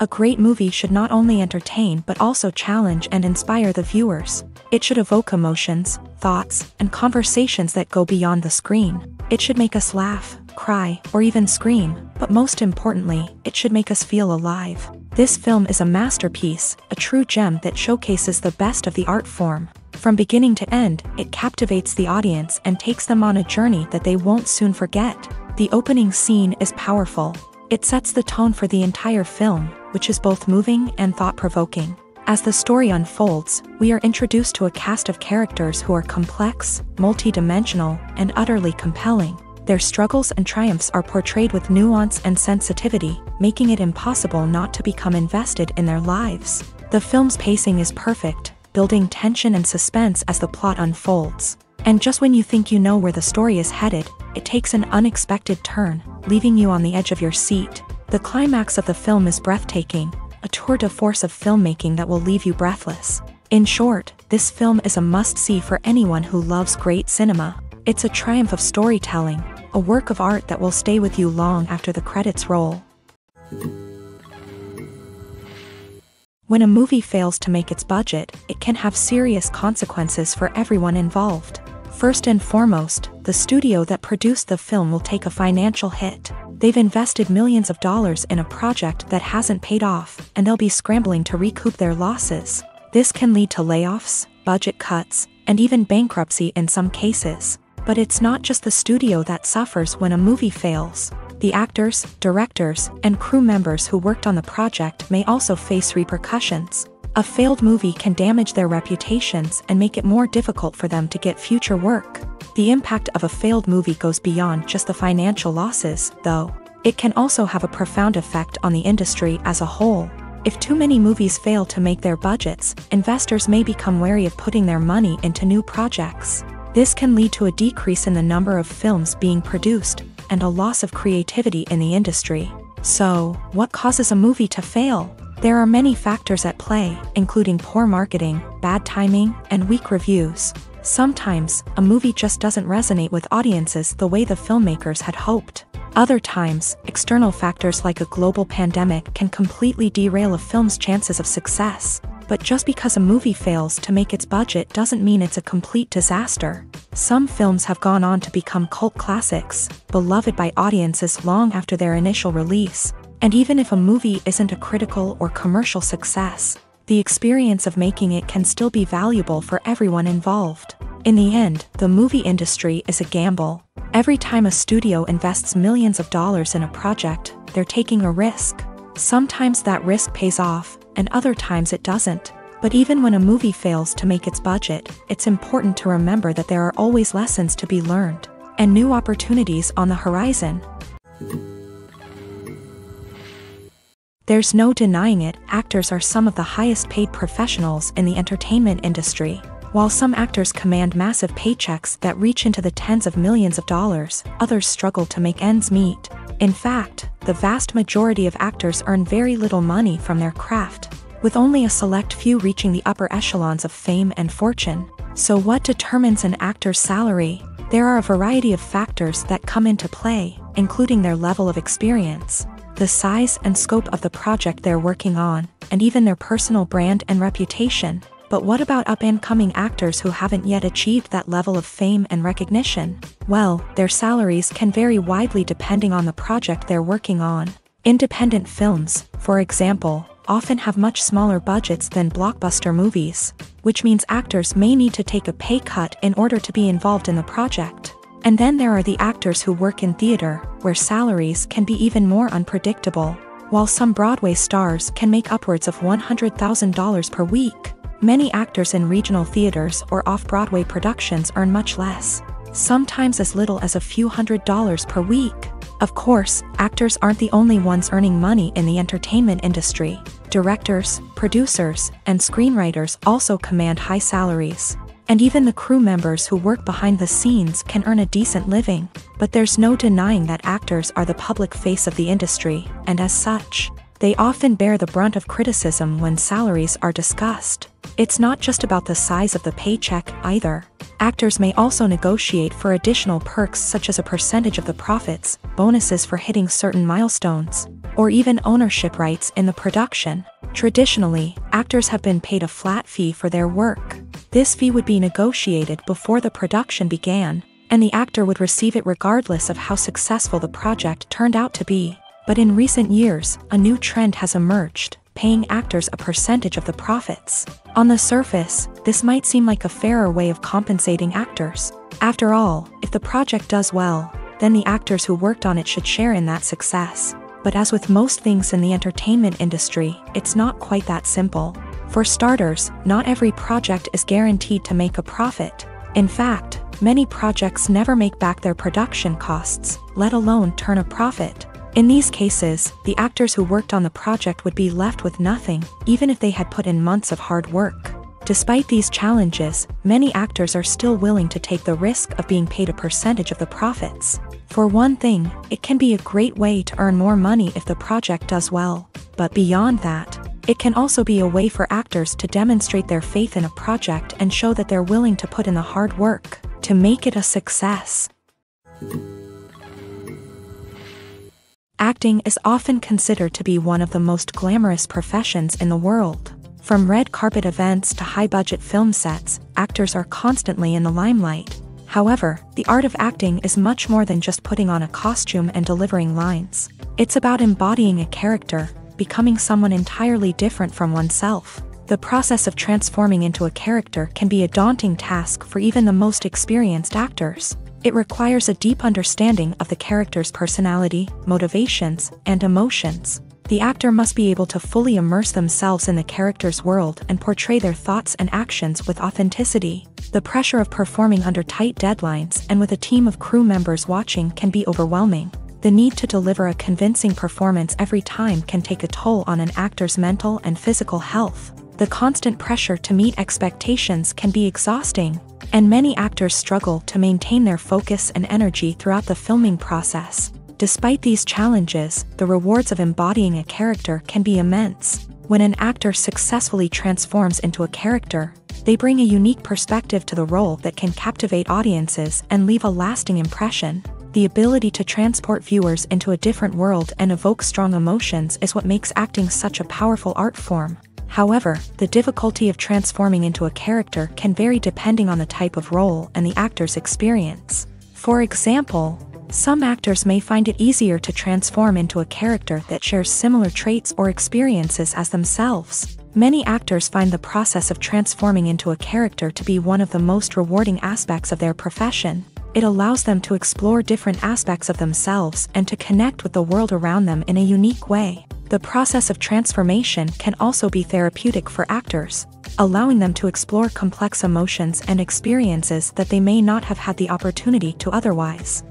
A great movie should not only entertain but also challenge and inspire the viewers. It should evoke emotions, thoughts, and conversations that go beyond the screen. It should make us laugh, cry, or even scream, but most importantly, it should make us feel alive. This film is a masterpiece, a true gem that showcases the best of the art form. From beginning to end, it captivates the audience and takes them on a journey that they won't soon forget. The opening scene is powerful. It sets the tone for the entire film, which is both moving and thought-provoking. As the story unfolds, we are introduced to a cast of characters who are complex, multi-dimensional, and utterly compelling. Their struggles and triumphs are portrayed with nuance and sensitivity, making it impossible not to become invested in their lives. The film's pacing is perfect, building tension and suspense as the plot unfolds. And just when you think you know where the story is headed, it takes an unexpected turn, leaving you on the edge of your seat. The climax of the film is breathtaking, a tour de force of filmmaking that will leave you breathless. In short, this film is a must-see for anyone who loves great cinema. It's a triumph of storytelling, a work of art that will stay with you long after the credits roll. When a movie fails to make its budget, it can have serious consequences for everyone involved. First and foremost, the studio that produced the film will take a financial hit. They've invested millions of dollars in a project that hasn't paid off, and they'll be scrambling to recoup their losses. This can lead to layoffs, budget cuts, and even bankruptcy in some cases. But it's not just the studio that suffers when a movie fails. The actors, directors, and crew members who worked on the project may also face repercussions. A failed movie can damage their reputations and make it more difficult for them to get future work. The impact of a failed movie goes beyond just the financial losses, though. It can also have a profound effect on the industry as a whole. If too many movies fail to make their budgets, investors may become wary of putting their money into new projects. This can lead to a decrease in the number of films being produced, and a loss of creativity in the industry. So, what causes a movie to fail? There are many factors at play, including poor marketing, bad timing, and weak reviews. Sometimes, a movie just doesn't resonate with audiences the way the filmmakers had hoped. Other times, external factors like a global pandemic can completely derail a film's chances of success. But just because a movie fails to make its budget doesn't mean it's a complete disaster. Some films have gone on to become cult classics, beloved by audiences long after their initial release. And even if a movie isn't a critical or commercial success, the experience of making it can still be valuable for everyone involved. In the end, the movie industry is a gamble. Every time a studio invests millions of dollars in a project, they're taking a risk. Sometimes that risk pays off, and other times it doesn't. But even when a movie fails to make its budget, it's important to remember that there are always lessons to be learned, and new opportunities on the horizon. There's no denying it, actors are some of the highest paid professionals in the entertainment industry. While some actors command massive paychecks that reach into the tens of millions of dollars, others struggle to make ends meet. In fact, the vast majority of actors earn very little money from their craft, with only a select few reaching the upper echelons of fame and fortune. So what determines an actor's salary? There are a variety of factors that come into play, including their level of experience, the size and scope of the project they're working on, and even their personal brand and reputation. But what about up-and-coming actors who haven't yet achieved that level of fame and recognition? Well, their salaries can vary widely depending on the project they're working on. Independent films, for example, often have much smaller budgets than blockbuster movies, which means actors may need to take a pay cut in order to be involved in the project. And then there are the actors who work in theater, where salaries can be even more unpredictable. While some Broadway stars can make upwards of $100,000 per week, many actors in regional theaters or off-Broadway productions earn much less, sometimes as little as a few $100s per week. Of course, actors aren't the only ones earning money in the entertainment industry. Directors, producers, and screenwriters also command high salaries. And even the crew members who work behind the scenes can earn a decent living. But there's no denying that actors are the public face of the industry, and as such, they often bear the brunt of criticism when salaries are discussed. It's not just about the size of the paycheck, either. Actors may also negotiate for additional perks such as a percentage of the profits, bonuses for hitting certain milestones, or even ownership rights in the production. Traditionally, actors have been paid a flat fee for their work. This fee would be negotiated before the production began, and the actor would receive it regardless of how successful the project turned out to be. But in recent years, a new trend has emerged, paying actors a percentage of the profits. On the surface, this might seem like a fairer way of compensating actors. After all, if the project does well, then the actors who worked on it should share in that success. But as with most things in the entertainment industry, it's not quite that simple. For starters, not every project is guaranteed to make a profit. In fact, many projects never make back their production costs, let alone turn a profit. In these cases, the actors who worked on the project would be left with nothing, even if they had put in months of hard work. Despite these challenges, many actors are still willing to take the risk of being paid a percentage of the profits. For one thing, it can be a great way to earn more money if the project does well. But beyond that, it can also be a way for actors to demonstrate their faith in a project and show that they're willing to put in the hard work to make it a success. Acting is often considered to be one of the most glamorous professions in the world. From red carpet events to high-budget film sets, actors are constantly in the limelight. However, the art of acting is much more than just putting on a costume and delivering lines. It's about embodying a character, becoming someone entirely different from oneself. The process of transforming into a character can be a daunting task for even the most experienced actors. It requires a deep understanding of the character's personality, motivations, and emotions. The actor must be able to fully immerse themselves in the character's world and portray their thoughts and actions with authenticity. The pressure of performing under tight deadlines and with a team of crew members watching can be overwhelming. The need to deliver a convincing performance every time can take a toll on an actor's mental and physical health. The constant pressure to meet expectations can be exhausting, and many actors struggle to maintain their focus and energy throughout the filming process. Despite these challenges, the rewards of embodying a character can be immense. When an actor successfully transforms into a character, they bring a unique perspective to the role that can captivate audiences and leave a lasting impression. The ability to transport viewers into a different world and evoke strong emotions is what makes acting such a powerful art form. However, the difficulty of transforming into a character can vary depending on the type of role and the actor's experience. For example, some actors may find it easier to transform into a character that shares similar traits or experiences as themselves. Many actors find the process of transforming into a character to be one of the most rewarding aspects of their profession. It allows them to explore different aspects of themselves and to connect with the world around them in a unique way. The process of transformation can also be therapeutic for actors, allowing them to explore complex emotions and experiences that they may not have had the opportunity to otherwise.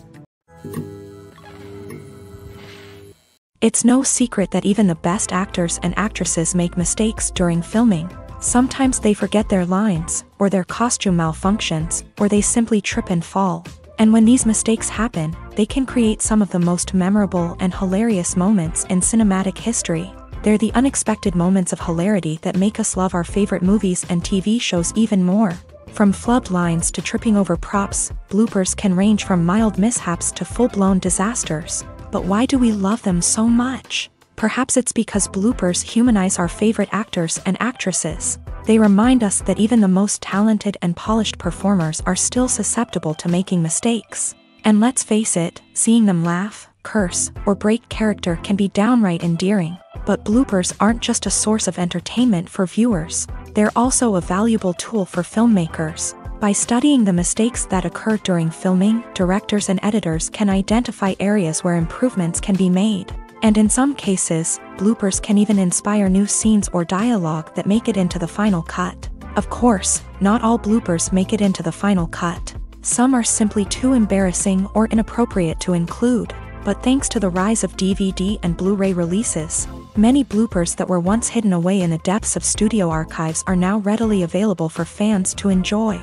It's no secret that even the best actors and actresses make mistakes during filming. Sometimes they forget their lines, or their costume malfunctions, or they simply trip and fall. And when these mistakes happen, they can create some of the most memorable and hilarious moments in cinematic history. They're the unexpected moments of hilarity that make us love our favorite movies and TV shows even more. From flubbed lines to tripping over props, bloopers can range from mild mishaps to full-blown disasters. But why do we love them so much? Perhaps it's because bloopers humanize our favorite actors and actresses. They remind us that even the most talented and polished performers are still susceptible to making mistakes. And let's face it, seeing them laugh, curse, or break character can be downright endearing. But bloopers aren't just a source of entertainment for viewers. They're also a valuable tool for filmmakers. By studying the mistakes that occur during filming, directors and editors can identify areas where improvements can be made. And in some cases, bloopers can even inspire new scenes or dialogue that make it into the final cut. Of course, not all bloopers make it into the final cut. Some are simply too embarrassing or inappropriate to include. But thanks to the rise of DVD and Blu-ray releases, many bloopers that were once hidden away in the depths of studio archives are now readily available for fans to enjoy.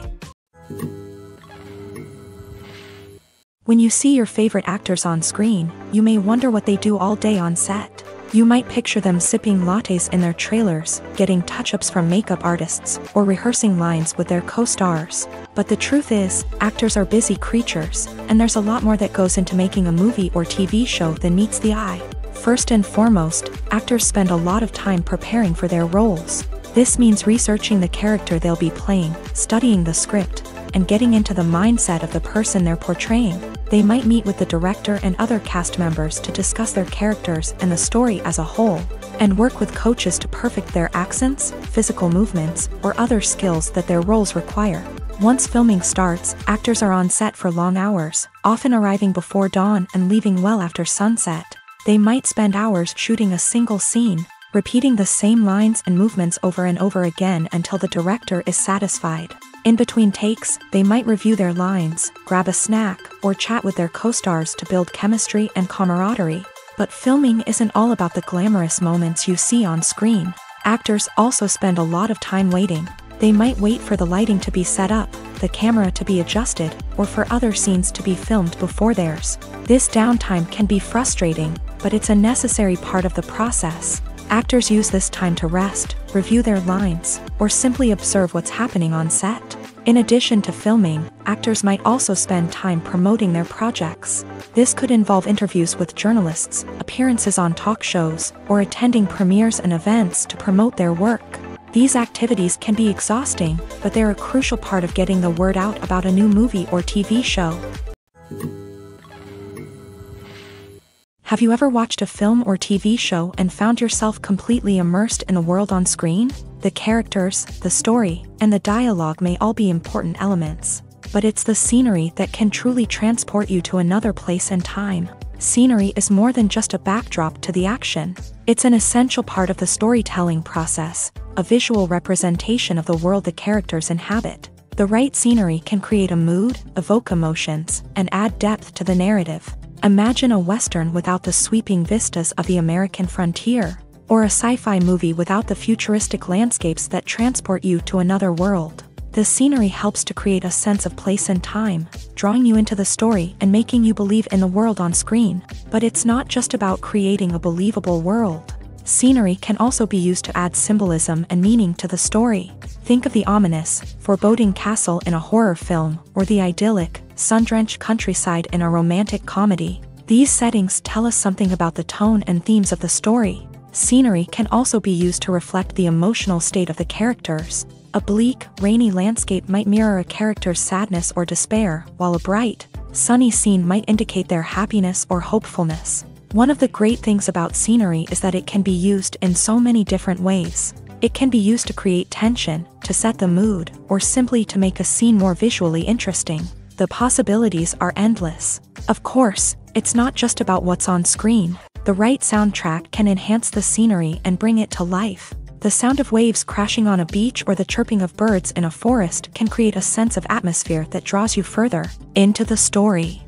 When you see your favorite actors on screen, you may wonder what they do all day on set. You might picture them sipping lattes in their trailers, getting touch-ups from makeup artists, or rehearsing lines with their co-stars. But the truth is, actors are busy creatures, and there's a lot more that goes into making a movie or TV show than meets the eye. First and foremost, actors spend a lot of time preparing for their roles. This means researching the character they'll be playing, studying the script, and getting into the mindset of the person they're portraying. They might meet with the director and other cast members to discuss their characters and the story as a whole, and work with coaches to perfect their accents, physical movements, or other skills that their roles require. Once filming starts, actors are on set for long hours, often arriving before dawn and leaving well after sunset. They might spend hours shooting a single scene, repeating the same lines and movements over and over again until the director is satisfied. In between takes, they might review their lines, grab a snack, or chat with their co-stars to build chemistry and camaraderie. But filming isn't all about the glamorous moments you see on screen. Actors also spend a lot of time waiting. They might wait for the lighting to be set up, the camera to be adjusted, or for other scenes to be filmed before theirs. This downtime can be frustrating, but it's a necessary part of the process. Actors use this time to rest, review their lines, or simply observe what's happening on set. In addition to filming, actors might also spend time promoting their projects. This could involve interviews with journalists, appearances on talk shows, or attending premieres and events to promote their work. These activities can be exhausting, but they're a crucial part of getting the word out about a new movie or TV show. Have you ever watched a film or TV show and found yourself completely immersed in the world on screen? The characters, the story, and the dialogue may all be important elements, but it's the scenery that can truly transport you to another place and time. Scenery is more than just a backdrop to the action. It's an essential part of the storytelling process, a visual representation of the world the characters inhabit. The right scenery can create a mood, evoke emotions, and add depth to the narrative. Imagine a Western without the sweeping vistas of the American frontier, or a sci-fi movie without the futuristic landscapes that transport you to another world. The scenery helps to create a sense of place and time, drawing you into the story and making you believe in the world on screen. But it's not just about creating a believable world. Scenery can also be used to add symbolism and meaning to the story. Think of the ominous, foreboding castle in a horror film, or the idyllic, sun-drenched countryside in a romantic comedy. These settings tell us something about the tone and themes of the story. Scenery can also be used to reflect the emotional state of the characters. A bleak, rainy landscape might mirror a character's sadness or despair, while a bright, sunny scene might indicate their happiness or hopefulness. One of the great things about scenery is that it can be used in so many different ways. It can be used to create tension, to set the mood, or simply to make a scene more visually interesting. The possibilities are endless. Of course, it's not just about what's on screen. The right soundtrack can enhance the scenery and bring it to life. The sound of waves crashing on a beach or the chirping of birds in a forest can create a sense of atmosphere that draws you further into the story.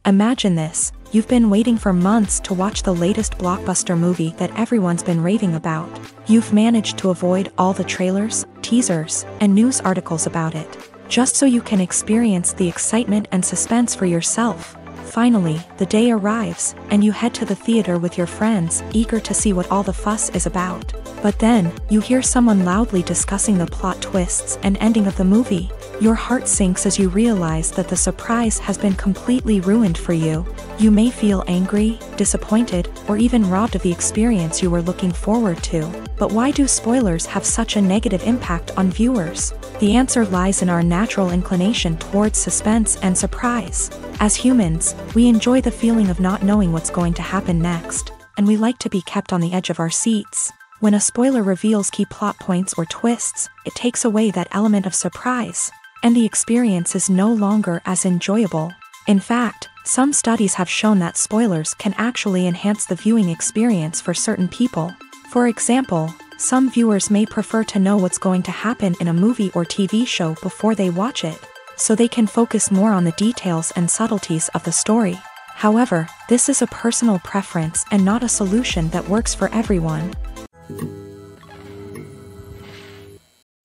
Imagine this. You've been waiting for months to watch the latest blockbuster movie that everyone's been raving about. You've managed to avoid all the trailers, teasers, and news articles about it, just so you can experience the excitement and suspense for yourself. Finally, the day arrives, and you head to the theater with your friends, eager to see what all the fuss is about. But then, you hear someone loudly discussing the plot twists and ending of the movie. Your heart sinks as you realize that the surprise has been completely ruined for you. You may feel angry, disappointed, or even robbed of the experience you were looking forward to. But why do spoilers have such a negative impact on viewers? The answer lies in our natural inclination towards suspense and surprise. As humans, we enjoy the feeling of not knowing what's going to happen next, and we like to be kept on the edge of our seats. When a spoiler reveals key plot points or twists, it takes away that element of surprise, and the experience is no longer as enjoyable. In fact, some studies have shown that spoilers can actually enhance the viewing experience for certain people. For example, some viewers may prefer to know what's going to happen in a movie or TV show before they watch it, so they can focus more on the details and subtleties of the story. However, this is a personal preference and not a solution that works for everyone.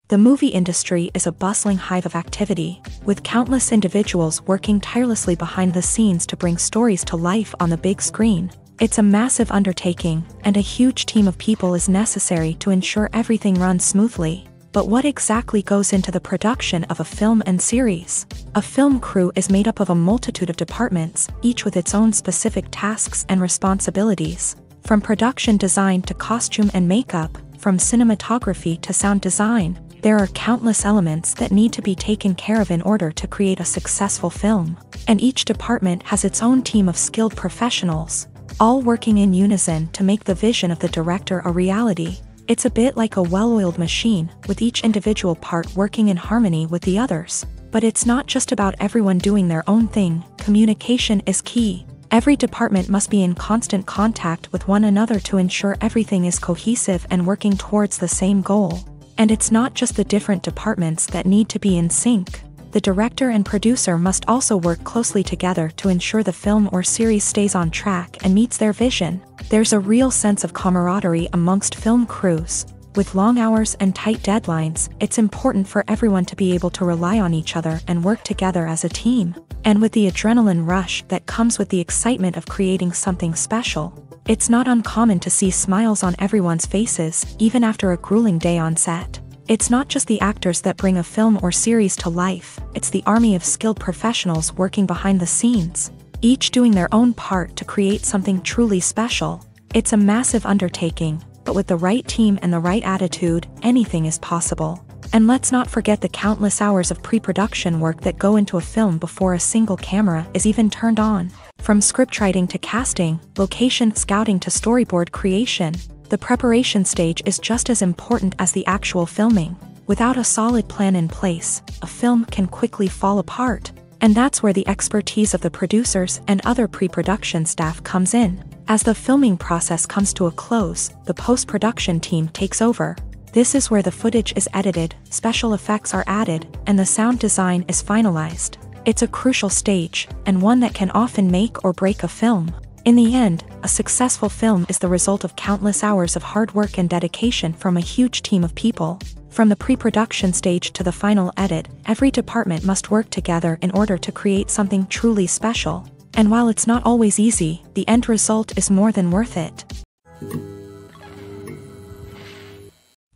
The movie industry is a bustling hive of activity, with countless individuals working tirelessly behind the scenes to bring stories to life on the big screen. It's a massive undertaking, and a huge team of people is necessary to ensure everything runs smoothly. But what exactly goes into the production of a film and series? A film crew is made up of a multitude of departments, each with its own specific tasks and responsibilities. From production design to costume and makeup, from cinematography to sound design, there are countless elements that need to be taken care of in order to create a successful film. And each department has its own team of skilled professionals, all working in unison to make the vision of the director a reality. It's a bit like a well-oiled machine, with each individual part working in harmony with the others. But it's not just about everyone doing their own thing. Communication is key. Every department must be in constant contact with one another to ensure everything is cohesive and working towards the same goal. And it's not just the different departments that need to be in sync. The director and producer must also work closely together to ensure the film or series stays on track and meets their vision. There's a real sense of camaraderie amongst film crews. With long hours and tight deadlines, it's important for everyone to be able to rely on each other and work together as a team. And with the adrenaline rush that comes with the excitement of creating something special, it's not uncommon to see smiles on everyone's faces, even after a grueling day on set. It's not just the actors that bring a film or series to life, it's the army of skilled professionals working behind the scenes, each doing their own part to create something truly special. It's a massive undertaking, but with the right team and the right attitude, anything is possible. And let's not forget the countless hours of pre-production work that go into a film before a single camera is even turned on. From scriptwriting to casting, location scouting to storyboard creation, the preparation stage is just as important as the actual filming. Without a solid plan in place, a film can quickly fall apart. And that's where the expertise of the producers and other pre-production staff comes in. As the filming process comes to a close, the post-production team takes over. This is where the footage is edited, special effects are added, and the sound design is finalized. It's a crucial stage, and one that can often make or break a film. In the end, a successful film is the result of countless hours of hard work and dedication from a huge team of people. From the pre-production stage to the final edit, every department must work together in order to create something truly special. And while it's not always easy, the end result is more than worth it.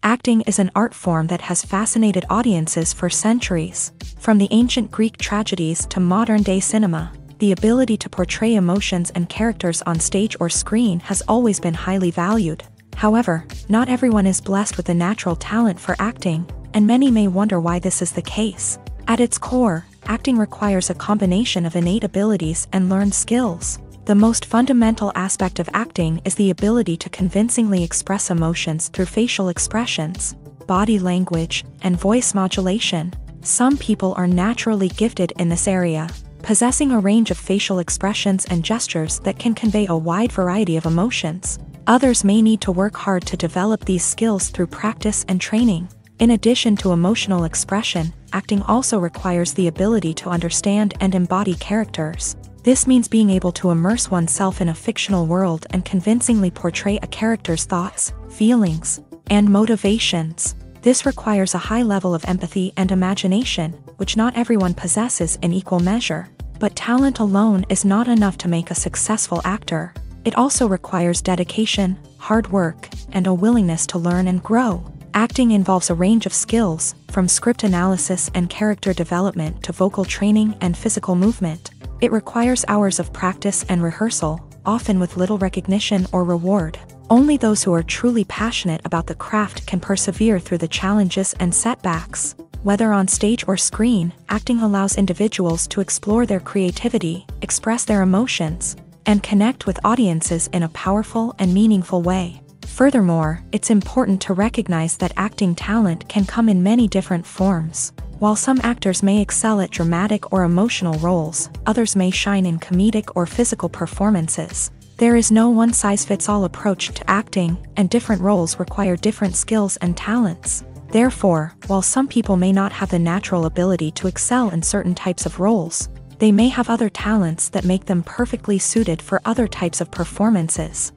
Acting is an art form that has fascinated audiences for centuries. From the ancient Greek tragedies to modern-day cinema, the ability to portray emotions and characters on stage or screen has always been highly valued. However, not everyone is blessed with a natural talent for acting, and many may wonder why this is the case. At its core, acting requires a combination of innate abilities and learned skills. The most fundamental aspect of acting is the ability to convincingly express emotions through facial expressions, body language, and voice modulation. Some people are naturally gifted in this area, possessing a range of facial expressions and gestures that can convey a wide variety of emotions. Others may need to work hard to develop these skills through practice and training. In addition to emotional expression, acting also requires the ability to understand and embody characters. This means being able to immerse oneself in a fictional world and convincingly portray a character's thoughts, feelings, and motivations. This requires a high level of empathy and imagination, which not everyone possesses in equal measure. But talent alone is not enough to make a successful actor. It also requires dedication, hard work, and a willingness to learn and grow. Acting involves a range of skills, from script analysis and character development to vocal training and physical movement. It requires hours of practice and rehearsal, often with little recognition or reward. Only those who are truly passionate about the craft can persevere through the challenges and setbacks. Whether on stage or screen, acting allows individuals to explore their creativity, express their emotions, and connect with audiences in a powerful and meaningful way. Furthermore, it's important to recognize that acting talent can come in many different forms. While some actors may excel at dramatic or emotional roles, others may shine in comedic or physical performances. There is no one-size-fits-all approach to acting, and different roles require different skills and talents. Therefore, while some people may not have the natural ability to excel in certain types of roles, they may have other talents that make them perfectly suited for other types of performances.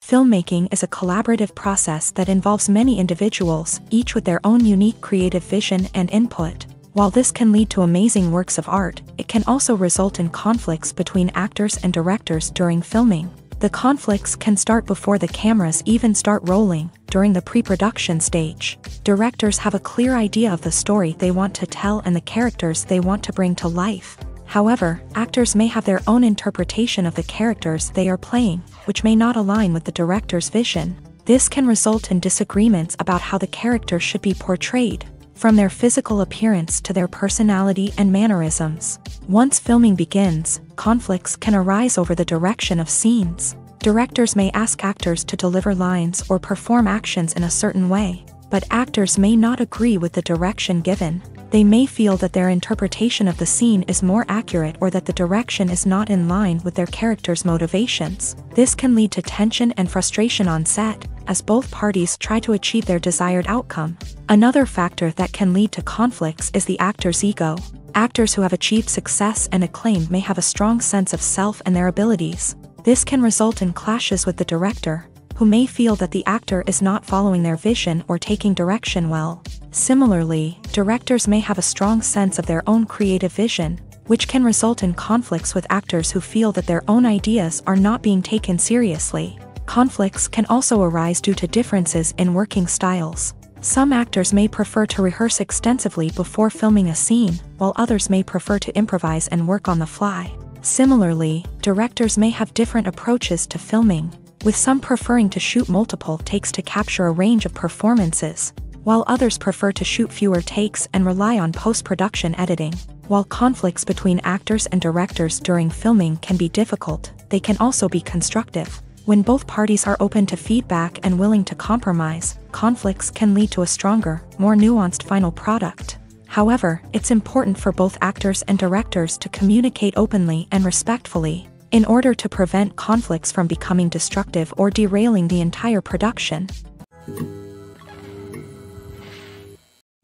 Filmmaking is a collaborative process that involves many individuals, each with their own unique creative vision and input. While this can lead to amazing works of art, it can also result in conflicts between actors and directors during filming. The conflicts can start before the cameras even start rolling, during the pre-production stage. Directors have a clear idea of the story they want to tell and the characters they want to bring to life. However, actors may have their own interpretation of the characters they are playing, which may not align with the director's vision. This can result in disagreements about how the character should be portrayed, from their physical appearance to their personality and mannerisms. Once filming begins, conflicts can arise over the direction of scenes. Directors may ask actors to deliver lines or perform actions in a certain way, but actors may not agree with the direction given. They may feel that their interpretation of the scene is more accurate or that the direction is not in line with their character's motivations. This can lead to tension and frustration on set, as both parties try to achieve their desired outcome. Another factor that can lead to conflicts is the actor's ego. Actors who have achieved success and acclaim may have a strong sense of self and their abilities. This can result in clashes with the director, who may feel that the actor is not following their vision or taking direction well. Similarly, directors may have a strong sense of their own creative vision, which can result in conflicts with actors who feel that their own ideas are not being taken seriously. Conflicts can also arise due to differences in working styles. Some actors may prefer to rehearse extensively before filming a scene, while others may prefer to improvise and work on the fly. Similarly, directors may have different approaches to filming, with some preferring to shoot multiple takes to capture a range of performances, while others prefer to shoot fewer takes and rely on post-production editing. While conflicts between actors and directors during filming can be difficult, they can also be constructive. When both parties are open to feedback and willing to compromise, conflicts can lead to a stronger, more nuanced final product. However, it's important for both actors and directors to communicate openly and respectfully, in order to prevent conflicts from becoming destructive or derailing the entire production.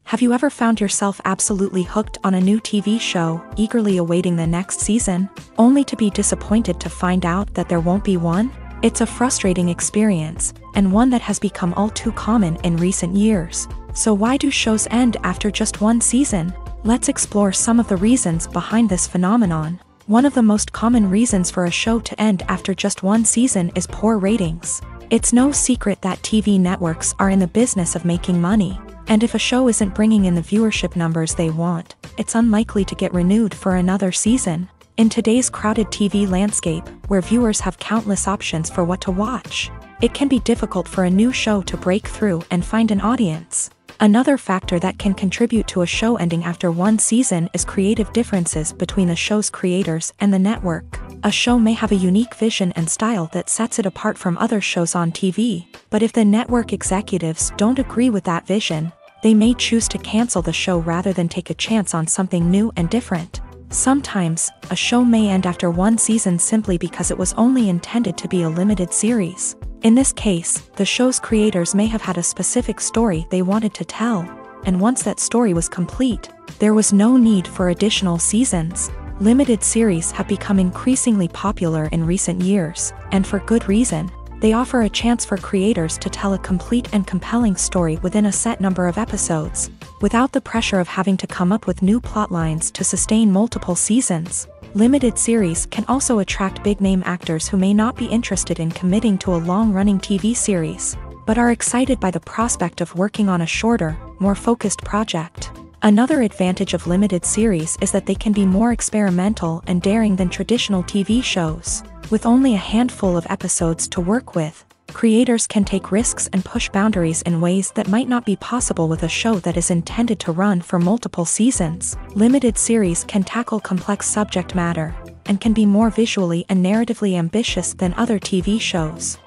Have you ever found yourself absolutely hooked on a new TV show, eagerly awaiting the next season, only to be disappointed to find out that there won't be one? It's a frustrating experience, and one that has become all too common in recent years. So why do shows end after just one season? Let's explore some of the reasons behind this phenomenon. One of the most common reasons for a show to end after just one season is poor ratings. It's no secret that TV networks are in the business of making money, and if a show isn't bringing in the viewership numbers they want, it's unlikely to get renewed for another season. In today's crowded TV landscape, where viewers have countless options for what to watch, it can be difficult for a new show to break through and find an audience. Another factor that can contribute to a show ending after one season is creative differences between the show's creators and the network. A show may have a unique vision and style that sets it apart from other shows on TV, but if the network executives don't agree with that vision, they may choose to cancel the show rather than take a chance on something new and different. Sometimes, a show may end after one season simply because it was only intended to be a limited series. In this case, the show's creators may have had a specific story they wanted to tell, and once that story was complete, there was no need for additional seasons. Limited series have become increasingly popular in recent years, and for good reason. They offer a chance for creators to tell a complete and compelling story within a set number of episodes, without the pressure of having to come up with new plotlines to sustain multiple seasons. Limited series can also attract big-name actors who may not be interested in committing to a long-running TV series, but are excited by the prospect of working on a shorter, more focused project. Another advantage of limited series is that they can be more experimental and daring than traditional TV shows. With only a handful of episodes to work with, creators can take risks and push boundaries in ways that might not be possible with a show that is intended to run for multiple seasons. Limited series can tackle complex subject matter, and can be more visually and narratively ambitious than other TV shows.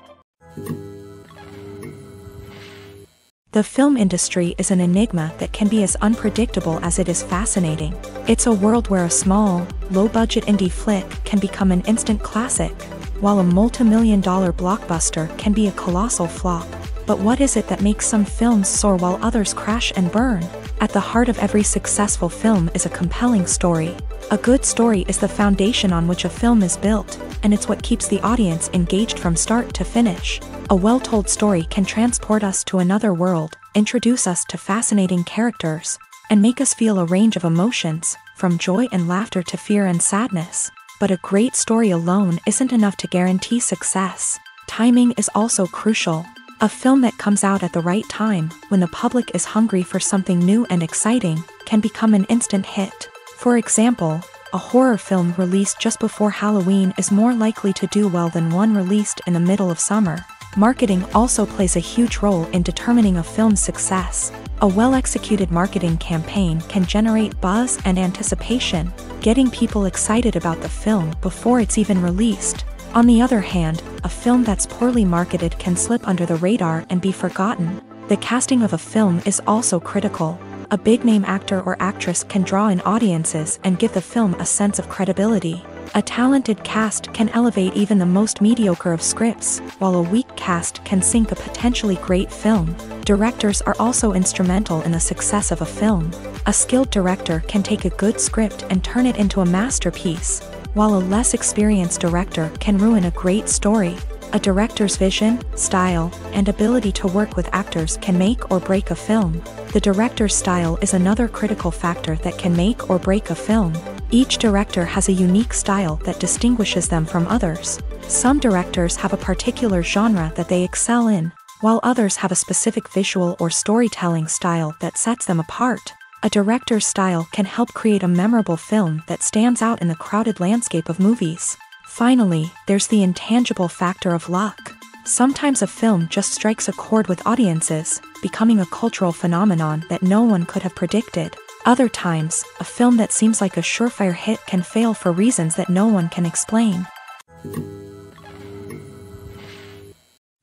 The film industry is an enigma that can be as unpredictable as it is fascinating. It's a world where a small, low-budget indie flick can become an instant classic, while a multi-million-dollar blockbuster can be a colossal flop. But what is it that makes some films soar while others crash and burn? At the heart of every successful film is a compelling story. A good story is the foundation on which a film is built, and it's what keeps the audience engaged from start to finish. A well-told story can transport us to another world, introduce us to fascinating characters, and make us feel a range of emotions, from joy and laughter to fear and sadness. But a great story alone isn't enough to guarantee success. Timing is also crucial. A film that comes out at the right time, when the public is hungry for something new and exciting, can become an instant hit. For example, a horror film released just before Halloween is more likely to do well than one released in the middle of summer. Marketing also plays a huge role in determining a film's success. A well-executed marketing campaign can generate buzz and anticipation, getting people excited about the film before it's even released. On the other hand, a film that's poorly marketed can slip under the radar and be forgotten. The casting of a film is also critical. A big-name actor or actress can draw in audiences and give the film a sense of credibility. A talented cast can elevate even the most mediocre of scripts, while a weak cast can sink a potentially great film. Directors are also instrumental in the success of a film. A skilled director can take a good script and turn it into a masterpiece, while a less experienced director can ruin a great story. A director's vision, style, and ability to work with actors can make or break a film. The director's style is another critical factor that can make or break a film. Each director has a unique style that distinguishes them from others. Some directors have a particular genre that they excel in, while others have a specific visual or storytelling style that sets them apart. A director's style can help create a memorable film that stands out in the crowded landscape of movies. Finally, there's the intangible factor of luck. Sometimes a film just strikes a chord with audiences, becoming a cultural phenomenon that no one could have predicted. Other times, a film that seems like a surefire hit can fail for reasons that no one can explain.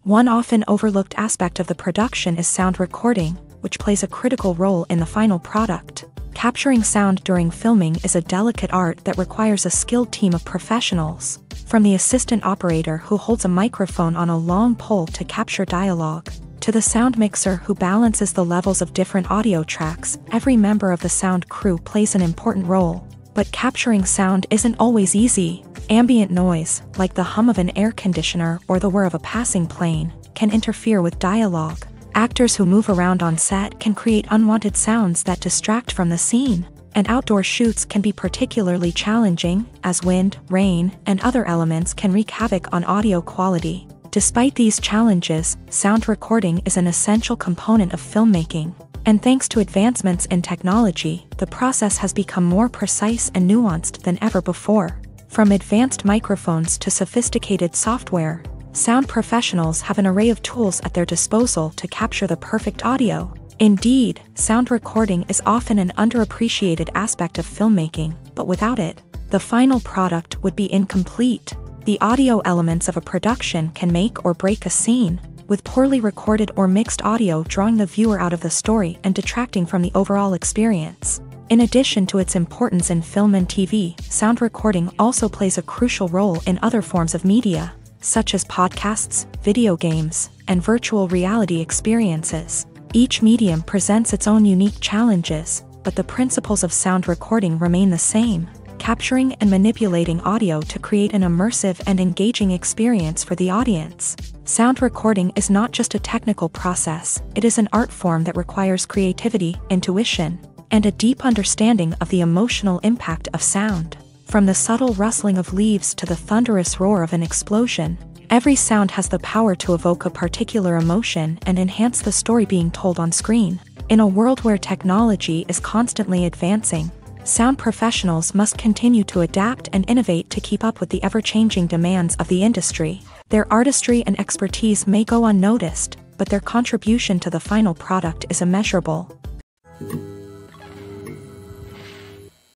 One often overlooked aspect of the production is sound recording, which plays a critical role in the final product. Capturing sound during filming is a delicate art that requires a skilled team of professionals. From the assistant operator who holds a microphone on a long pole to capture dialogue, to the sound mixer who balances the levels of different audio tracks, every member of the sound crew plays an important role. But capturing sound isn't always easy. Ambient noise, like the hum of an air conditioner or the whir of a passing plane, can interfere with dialogue. Actors who move around on set can create unwanted sounds that distract from the scene. And outdoor shoots can be particularly challenging, as wind, rain, and other elements can wreak havoc on audio quality. Despite these challenges, sound recording is an essential component of filmmaking. And thanks to advancements in technology, the process has become more precise and nuanced than ever before. From advanced microphones to sophisticated software, sound professionals have an array of tools at their disposal to capture the perfect audio. Indeed, sound recording is often an underappreciated aspect of filmmaking, but without it, the final product would be incomplete. The audio elements of a production can make or break a scene, with poorly recorded or mixed audio drawing the viewer out of the story and detracting from the overall experience. In addition to its importance in film and TV, sound recording also plays a crucial role in other forms of media, such as podcasts, video games, and virtual reality experiences. Each medium presents its own unique challenges, but the principles of sound recording remain the same, capturing and manipulating audio to create an immersive and engaging experience for the audience. Sound recording is not just a technical process, it is an art form that requires creativity, intuition, and a deep understanding of the emotional impact of sound. From the subtle rustling of leaves to the thunderous roar of an explosion, every sound has the power to evoke a particular emotion and enhance the story being told on screen. In a world where technology is constantly advancing, sound professionals must continue to adapt and innovate to keep up with the ever-changing demands of the industry. Their artistry and expertise may go unnoticed, but their contribution to the final product is immeasurable.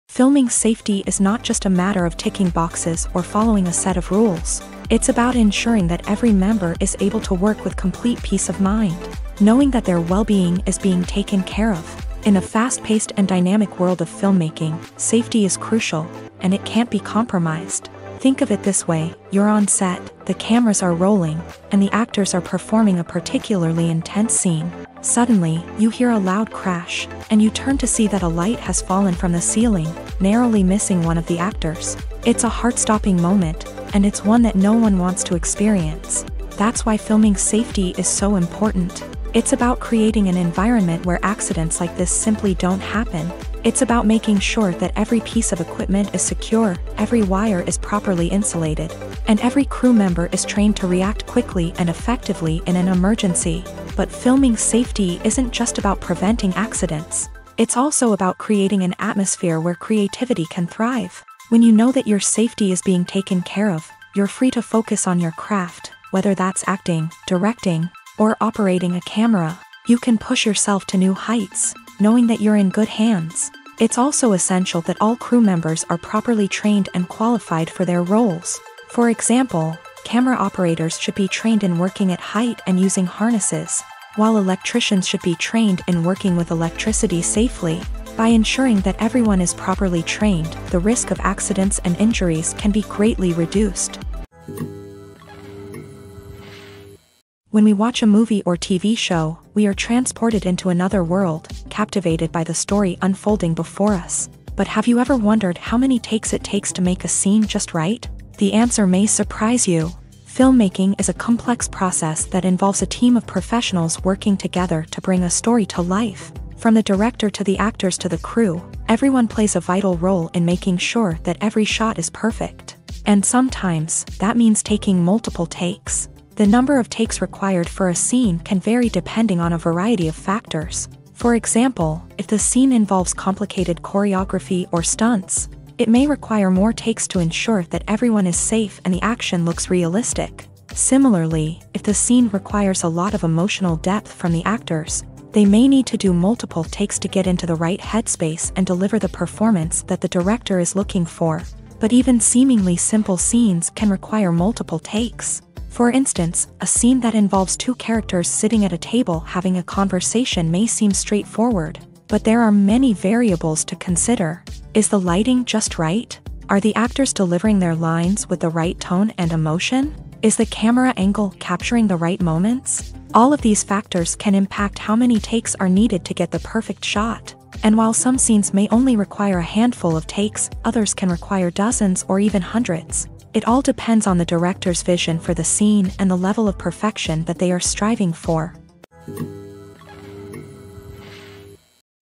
Filming safety is not just a matter of ticking boxes or following a set of rules. It's about ensuring that every member is able to work with complete peace of mind, knowing that their well-being is being taken care of. In a fast-paced and dynamic world of filmmaking, safety is crucial, and it can't be compromised. Think of it this way: you're on set, the cameras are rolling, and the actors are performing a particularly intense scene. Suddenly, you hear a loud crash, and you turn to see that a light has fallen from the ceiling, narrowly missing one of the actors. It's a heart-stopping moment, and it's one that no one wants to experience. That's why filming safety is so important. It's about creating an environment where accidents like this simply don't happen. It's about making sure that every piece of equipment is secure, every wire is properly insulated, and every crew member is trained to react quickly and effectively in an emergency. But filming safety isn't just about preventing accidents. It's also about creating an atmosphere where creativity can thrive. When you know that your safety is being taken care of, you're free to focus on your craft, whether that's acting, directing, or operating a camera. You can push yourself to new heights, knowing that you're in good hands. It's also essential that all crew members are properly trained and qualified for their roles. For example, camera operators should be trained in working at height and using harnesses, while electricians should be trained in working with electricity safely. By ensuring that everyone is properly trained, the risk of accidents and injuries can be greatly reduced. When we watch a movie or TV show, we are transported into another world, captivated by the story unfolding before us. But have you ever wondered how many takes it takes to make a scene just right? The answer may surprise you. Filmmaking is a complex process that involves a team of professionals working together to bring a story to life. From the director to the actors to the crew, everyone plays a vital role in making sure that every shot is perfect. And sometimes, that means taking multiple takes. The number of takes required for a scene can vary depending on a variety of factors. For example, if the scene involves complicated choreography or stunts, it may require more takes to ensure that everyone is safe and the action looks realistic. Similarly, if the scene requires a lot of emotional depth from the actors, they may need to do multiple takes to get into the right headspace and deliver the performance that the director is looking for. But even seemingly simple scenes can require multiple takes. For instance, a scene that involves two characters sitting at a table having a conversation may seem straightforward, but there are many variables to consider. Is the lighting just right? Are the actors delivering their lines with the right tone and emotion? Is the camera angle capturing the right moments? All of these factors can impact how many takes are needed to get the perfect shot. And while some scenes may only require a handful of takes, others can require dozens or even hundreds. It all depends on the director's vision for the scene and the level of perfection that they are striving for.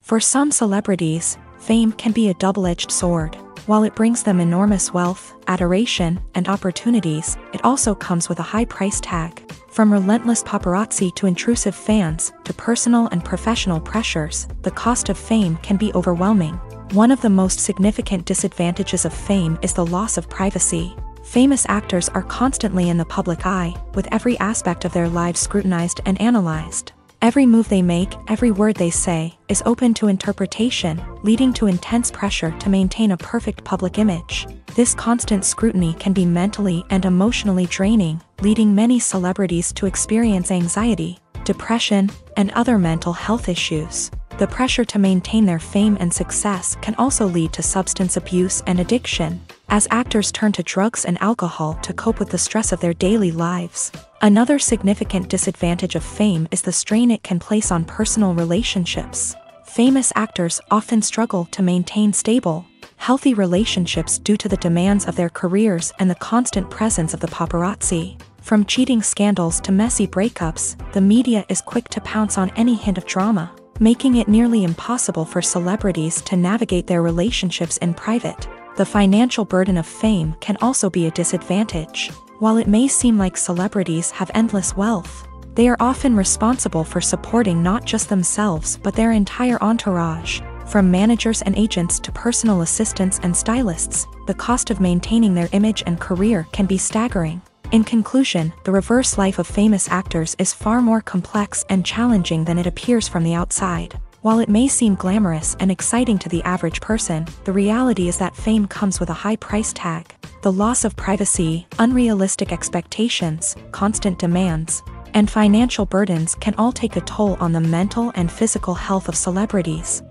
For some celebrities, fame can be a double-edged sword. While it brings them enormous wealth, adoration, and opportunities, it also comes with a high price tag. From relentless paparazzi to intrusive fans, to personal and professional pressures, the cost of fame can be overwhelming. One of the most significant disadvantages of fame is the loss of privacy. Famous actors are constantly in the public eye, with every aspect of their lives scrutinized and analyzed. Every move they make, every word they say, is open to interpretation, leading to intense pressure to maintain a perfect public image. This constant scrutiny can be mentally and emotionally draining, leading many celebrities to experience anxiety, depression, and other mental health issues. The pressure to maintain their fame and success can also lead to substance abuse and addiction, as actors turn to drugs and alcohol to cope with the stress of their daily lives. Another significant disadvantage of fame is the strain it can place on personal relationships. Famous actors often struggle to maintain stable, healthy relationships due to the demands of their careers and the constant presence of the paparazzi. From cheating scandals to messy breakups, the media is quick to pounce on any hint of drama, making it nearly impossible for celebrities to navigate their relationships in private. The financial burden of fame can also be a disadvantage. While it may seem like celebrities have endless wealth, they are often responsible for supporting not just themselves but their entire entourage. From managers and agents to personal assistants and stylists, the cost of maintaining their image and career can be staggering. In conclusion, the reverse life of famous actors is far more complex and challenging than it appears from the outside. While it may seem glamorous and exciting to the average person, the reality is that fame comes with a high price tag. The loss of privacy, unrealistic expectations, constant demands, and financial burdens can all take a toll on the mental and physical health of celebrities.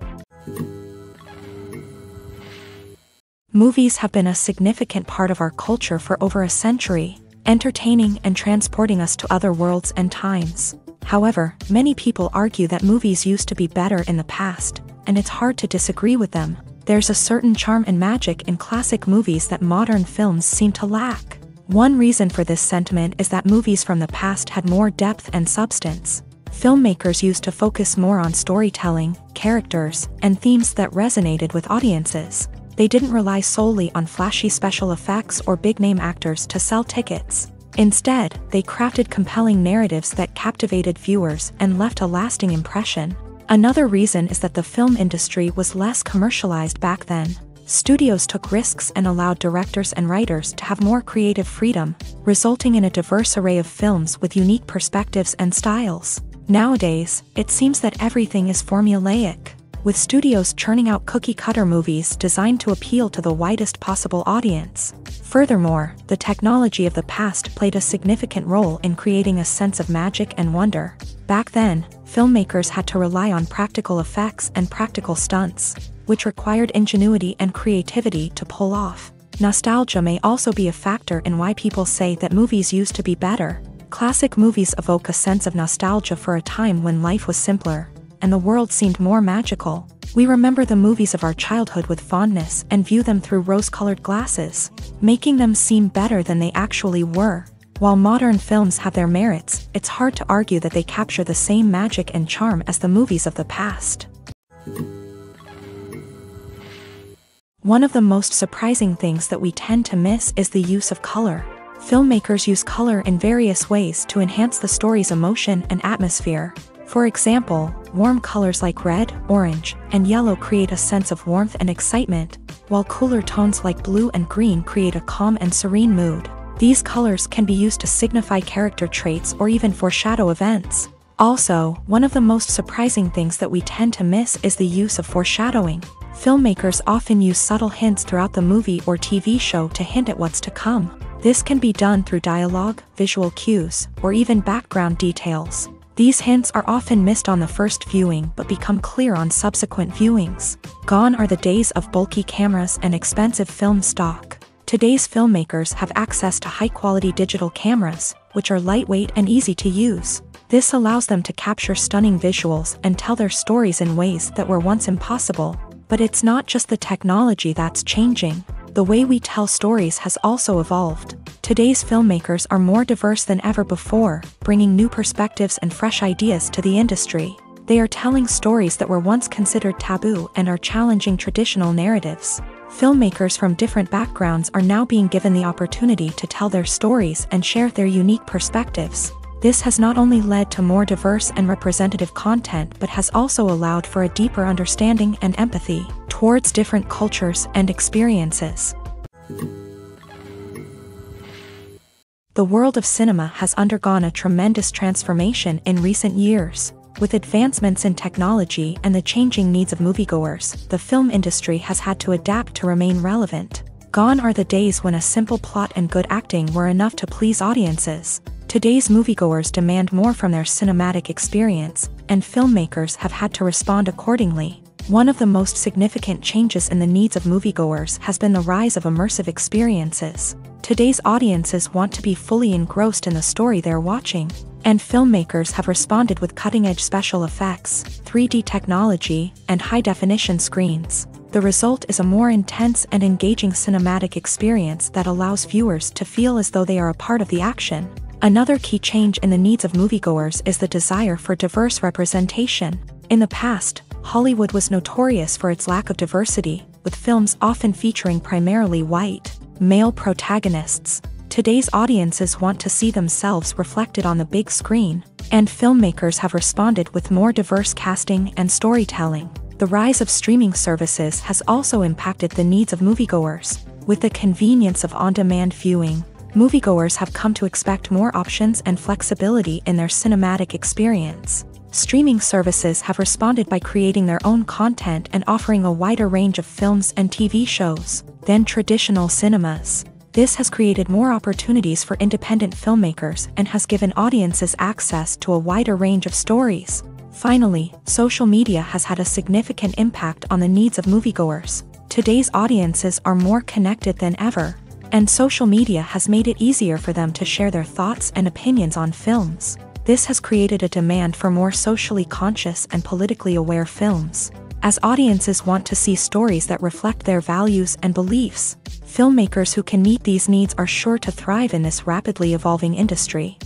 Movies have been a significant part of our culture for over a century, entertaining and transporting us to other worlds and times. However, many people argue that movies used to be better in the past, and it's hard to disagree with them. There's a certain charm and magic in classic movies that modern films seem to lack. One reason for this sentiment is that movies from the past had more depth and substance. Filmmakers used to focus more on storytelling, characters, and themes that resonated with audiences. They didn't rely solely on flashy special effects or big-name actors to sell tickets. Instead, they crafted compelling narratives that captivated viewers and left a lasting impression. Another reason is that the film industry was less commercialized back then. Studios took risks and allowed directors and writers to have more creative freedom, resulting in a diverse array of films with unique perspectives and styles. Nowadays, it seems that everything is formulaic, with studios churning out cookie-cutter movies designed to appeal to the widest possible audience. Furthermore, the technology of the past played a significant role in creating a sense of magic and wonder. Back then, filmmakers had to rely on practical effects and practical stunts, which required ingenuity and creativity to pull off. Nostalgia may also be a factor in why people say that movies used to be better. Classic movies evoke a sense of nostalgia for a time when life was simpler, and the world seemed more magical. We remember the movies of our childhood with fondness and view them through rose-colored glasses, making them seem better than they actually were. While modern films have their merits, it's hard to argue that they capture the same magic and charm as the movies of the past. One of the most surprising things that we tend to miss is the use of color. Filmmakers use color in various ways to enhance the story's emotion and atmosphere. For example, warm colors like red, orange, and yellow create a sense of warmth and excitement, while cooler tones like blue and green create a calm and serene mood. These colors can be used to signify character traits or even foreshadow events. Also, one of the most surprising things that we tend to miss is the use of foreshadowing. Filmmakers often use subtle hints throughout the movie or TV show to hint at what's to come. This can be done through dialogue, visual cues, or even background details. These hints are often missed on the first viewing but become clear on subsequent viewings. Gone are the days of bulky cameras and expensive film stock. Today's filmmakers have access to high-quality digital cameras, which are lightweight and easy to use. This allows them to capture stunning visuals and tell their stories in ways that were once impossible. But it's not just the technology that's changing. The way we tell stories has also evolved. Today's filmmakers are more diverse than ever before, bringing new perspectives and fresh ideas to the industry. They are telling stories that were once considered taboo and are challenging traditional narratives. Filmmakers from different backgrounds are now being given the opportunity to tell their stories and share their unique perspectives. This has not only led to more diverse and representative content but has also allowed for a deeper understanding and empathy towards different cultures and experiences. The world of cinema has undergone a tremendous transformation in recent years. With advancements in technology and the changing needs of moviegoers, the film industry has had to adapt to remain relevant. Gone are the days when a simple plot and good acting were enough to please audiences. Today's moviegoers demand more from their cinematic experience, and filmmakers have had to respond accordingly. One of the most significant changes in the needs of moviegoers has been the rise of immersive experiences. Today's audiences want to be fully engrossed in the story they're watching, and filmmakers have responded with cutting-edge special effects, 3D technology, and high-definition screens. The result is a more intense and engaging cinematic experience that allows viewers to feel as though they are a part of the action. Another key change in the needs of moviegoers is the desire for diverse representation. In the past, Hollywood was notorious for its lack of diversity, with films often featuring primarily white, male protagonists. Today's audiences want to see themselves reflected on the big screen, and filmmakers have responded with more diverse casting and storytelling. The rise of streaming services has also impacted the needs of moviegoers. With the convenience of on-demand viewing, moviegoers have come to expect more options and flexibility in their cinematic experience. Streaming services have responded by creating their own content and offering a wider range of films and TV shows than traditional cinemas. This has created more opportunities for independent filmmakers and has given audiences access to a wider range of stories. Finally, social media has had a significant impact on the needs of moviegoers. Today's audiences are more connected than ever, and social media has made it easier for them to share their thoughts and opinions on films. This has created a demand for more socially conscious and politically aware films. As audiences want to see stories that reflect their values and beliefs, filmmakers who can meet these needs are sure to thrive in this rapidly evolving industry.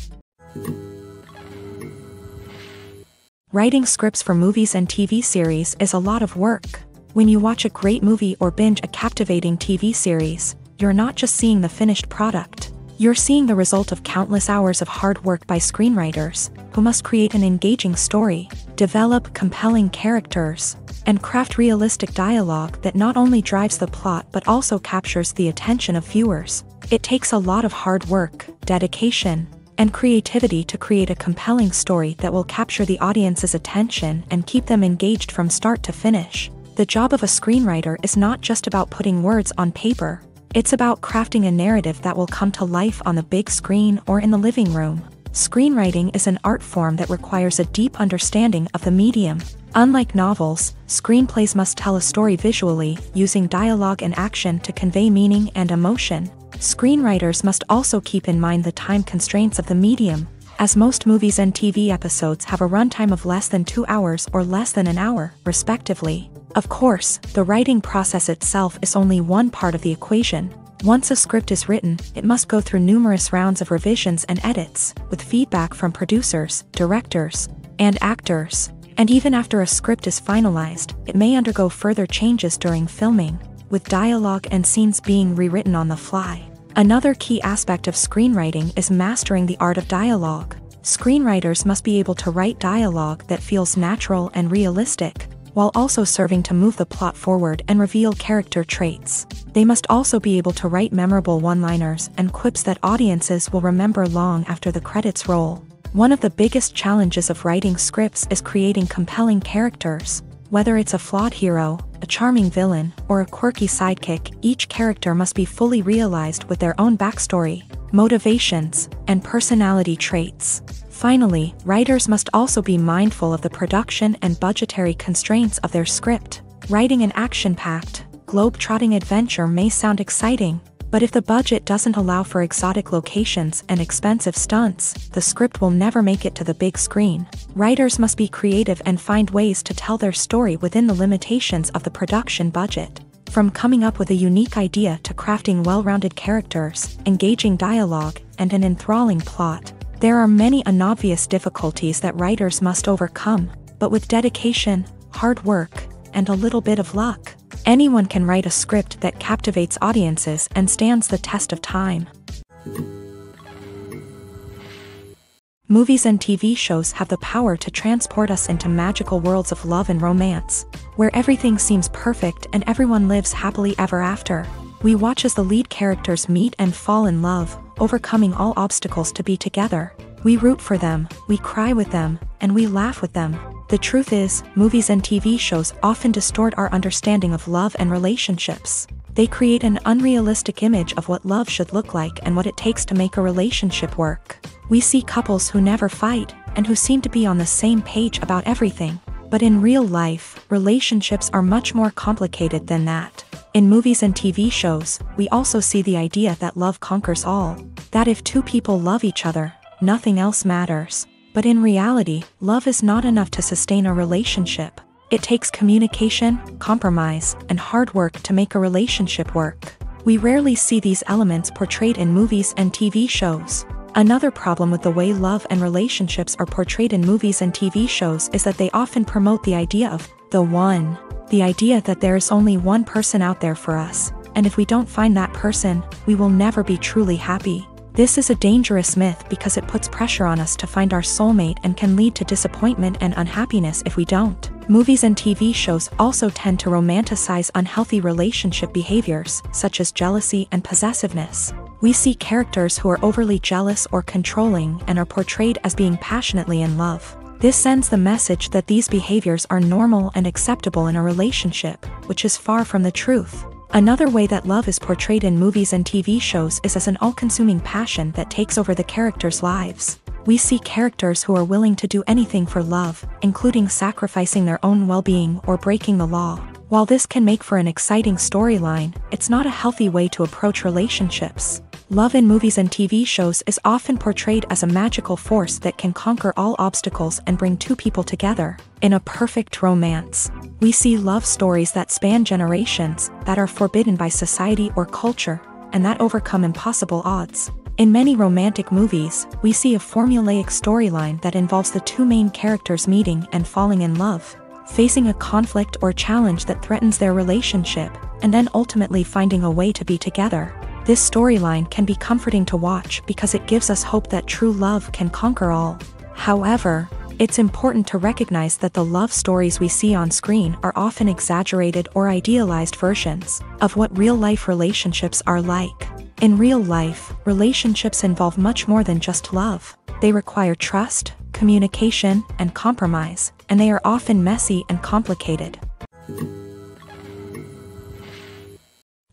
Writing scripts for movies and TV series is a lot of work. When you watch a great movie or binge a captivating TV series, you're not just seeing the finished product. You're seeing the result of countless hours of hard work by screenwriters, who must create an engaging story, develop compelling characters, and craft realistic dialogue that not only drives the plot but also captures the attention of viewers. It takes a lot of hard work, dedication, and creativity to create a compelling story that will capture the audience's attention and keep them engaged from start to finish. The job of a screenwriter is not just about putting words on paper. It's about crafting a narrative that will come to life on the big screen or in the living room. Screenwriting is an art form that requires a deep understanding of the medium. Unlike novels, screenplays must tell a story visually, using dialogue and action to convey meaning and emotion. Screenwriters must also keep in mind the time constraints of the medium, as most movies and TV episodes have a runtime of less than 2 hours or less than an hour, respectively. Of course, the writing process itself is only one part of the equation. Once a script is written, it must go through numerous rounds of revisions and edits, with feedback from producers, directors, and actors. And even after a script is finalized, it may undergo further changes during filming, with dialogue and scenes being rewritten on the fly. Another key aspect of screenwriting is mastering the art of dialogue. Screenwriters must be able to write dialogue that feels natural and realistic, while also serving to move the plot forward and reveal character traits. They must also be able to write memorable one-liners and quips that audiences will remember long after the credits roll. One of the biggest challenges of writing scripts is creating compelling characters. Whether it's a flawed hero, a charming villain, or a quirky sidekick, each character must be fully realized with their own backstory, motivations, and personality traits. Finally, writers must also be mindful of the production and budgetary constraints of their script. Writing an action-packed, globe-trotting adventure may sound exciting, but if the budget doesn't allow for exotic locations and expensive stunts, the script will never make it to the big screen. Writers must be creative and find ways to tell their story within the limitations of the production budget. From coming up with a unique idea to crafting well-rounded characters, engaging dialogue, and an enthralling plot, there are many unobvious difficulties that writers must overcome, but with dedication, hard work, and a little bit of luck, anyone can write a script that captivates audiences and stands the test of time. Movies and TV shows have the power to transport us into magical worlds of love and romance, where everything seems perfect and everyone lives happily ever after. We watch as the lead characters meet and fall in love, overcoming all obstacles to be together. We root for them, we cry with them, and we laugh with them. The truth is, movies and TV shows often distort our understanding of love and relationships. They create an unrealistic image of what love should look like and what it takes to make a relationship work. We see couples who never fight, and who seem to be on the same page about everything. But in real life, relationships are much more complicated than that. In movies and TV shows, we also see the idea that love conquers all. That if two people love each other, nothing else matters. But in reality, love is not enough to sustain a relationship. It takes communication, compromise, and hard work to make a relationship work. We rarely see these elements portrayed in movies and TV shows. Another problem with the way love and relationships are portrayed in movies and TV shows is that they often promote the idea of the one. The idea that there is only one person out there for us, and if we don't find that person, we will never be truly happy. This is a dangerous myth because it puts pressure on us to find our soulmate and can lead to disappointment and unhappiness if we don't. Movies and TV shows also tend to romanticize unhealthy relationship behaviors, such as jealousy and possessiveness. We see characters who are overly jealous or controlling and are portrayed as being passionately in love. This sends the message that these behaviors are normal and acceptable in a relationship, which is far from the truth. Another way that love is portrayed in movies and TV shows is as an all-consuming passion that takes over the characters' lives. We see characters who are willing to do anything for love, including sacrificing their own well-being or breaking the law. While this can make for an exciting storyline, it's not a healthy way to approach relationships. Love in movies and TV shows is often portrayed as a magical force that can conquer all obstacles and bring two people together in a perfect romance. We see love stories that span generations, that are forbidden by society or culture, and that overcome impossible odds. In many romantic movies, we see a formulaic storyline that involves the two main characters meeting and falling in love, facing a conflict or challenge that threatens their relationship, and then ultimately finding a way to be together. This storyline can be comforting to watch because it gives us hope that true love can conquer all. However, it's important to recognize that the love stories we see on screen are often exaggerated or idealized versions of what real-life relationships are like. In real life, relationships involve much more than just love. They require trust, communication, and compromise, and they are often messy and complicated.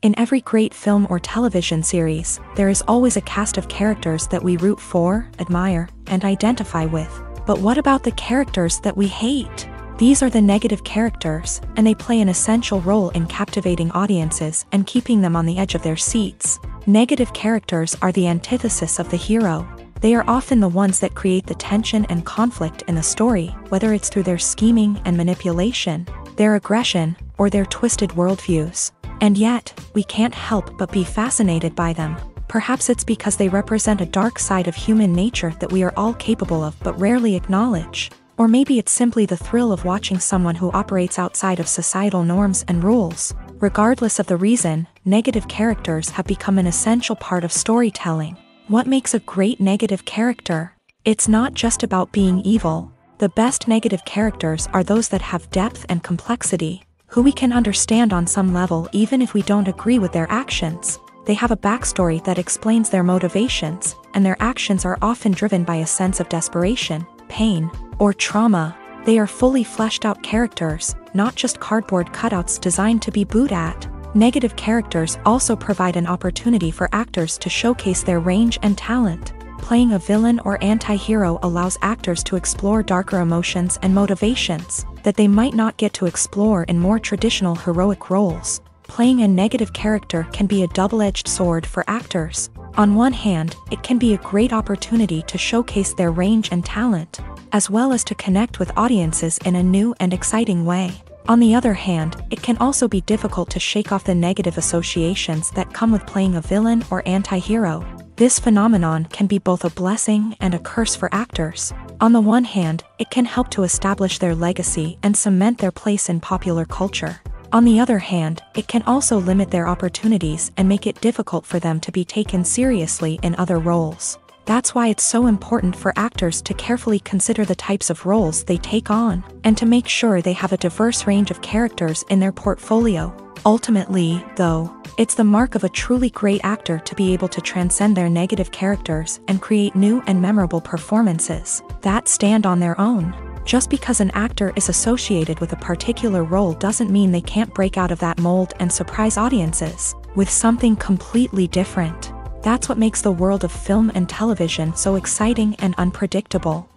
In every great film or television series, there is always a cast of characters that we root for, admire, and identify with. But what about the characters that we hate? These are the negative characters, and they play an essential role in captivating audiences and keeping them on the edge of their seats. Negative characters are the antithesis of the hero. They are often the ones that create the tension and conflict in the story, whether it's through their scheming and manipulation, their aggression, or their twisted worldviews. And yet, we can't help but be fascinated by them. Perhaps it's because they represent a dark side of human nature that we are all capable of but rarely acknowledge. Or maybe it's simply the thrill of watching someone who operates outside of societal norms and rules. Regardless of the reason, negative characters have become an essential part of storytelling. What makes a great negative character? It's not just about being evil. The best negative characters are those that have depth and complexity, who we can understand on some level even if we don't agree with their actions. They have a backstory that explains their motivations, and their actions are often driven by a sense of desperation, pain, or trauma. They are fully fleshed out characters, not just cardboard cutouts designed to be booed at. Negative characters also provide an opportunity for actors to showcase their range and talent. Playing a villain or anti-hero allows actors to explore darker emotions and motivations that they might not get to explore in more traditional heroic roles. Playing a negative character can be a double-edged sword for actors. On one hand, it can be a great opportunity to showcase their range and talent, as well as to connect with audiences in a new and exciting way. On the other hand, it can also be difficult to shake off the negative associations that come with playing a villain or anti-hero. This phenomenon can be both a blessing and a curse for actors. On the one hand, it can help to establish their legacy and cement their place in popular culture. On the other hand, it can also limit their opportunities and make it difficult for them to be taken seriously in other roles. That's why it's so important for actors to carefully consider the types of roles they take on, and to make sure they have a diverse range of characters in their portfolio. Ultimately, though, it's the mark of a truly great actor to be able to transcend their negative characters and create new and memorable performances that stand on their own. Just because an actor is associated with a particular role doesn't mean they can't break out of that mold and surprise audiences with something completely different. That's what makes the world of film and television so exciting and unpredictable.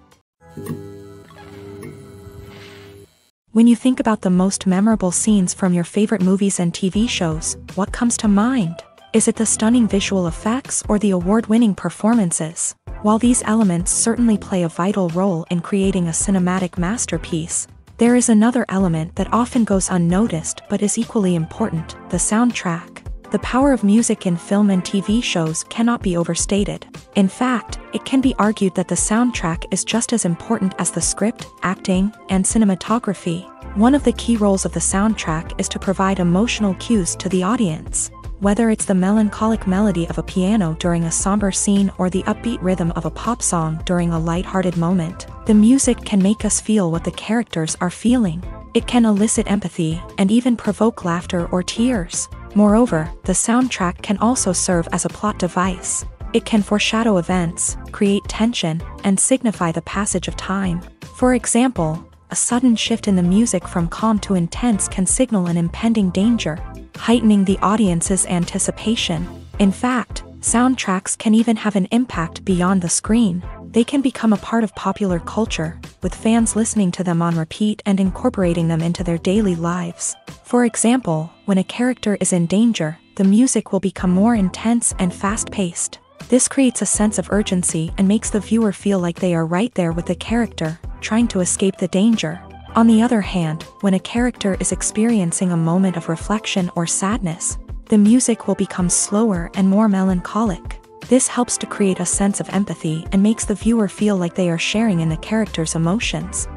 When you think about the most memorable scenes from your favorite movies and TV shows, what comes to mind? Is it the stunning visual effects or the award-winning performances? While these elements certainly play a vital role in creating a cinematic masterpiece, there is another element that often goes unnoticed but is equally important: the soundtrack. The power of music in film and TV shows cannot be overstated. In fact, it can be argued that the soundtrack is just as important as the script, acting, and cinematography. One of the key roles of the soundtrack is to provide emotional cues to the audience. Whether it's the melancholic melody of a piano during a somber scene or the upbeat rhythm of a pop song during a lighthearted moment, the music can make us feel what the characters are feeling. It can elicit empathy and even provoke laughter or tears. Moreover, the soundtrack can also serve as a plot device. It can foreshadow events, create tension, and signify the passage of time. For example, a sudden shift in the music from calm to intense can signal an impending danger, heightening the audience's anticipation. In fact, soundtracks can even have an impact beyond the screen. They can become a part of popular culture, with fans listening to them on repeat and incorporating them into their daily lives. For example, when a character is in danger, the music will become more intense and fast-paced. This creates a sense of urgency and makes the viewer feel like they are right there with the character, trying to escape the danger. On the other hand, when a character is experiencing a moment of reflection or sadness, the music will become slower and more melancholic. This helps to create a sense of empathy and makes the viewer feel like they are sharing in the character's emotions.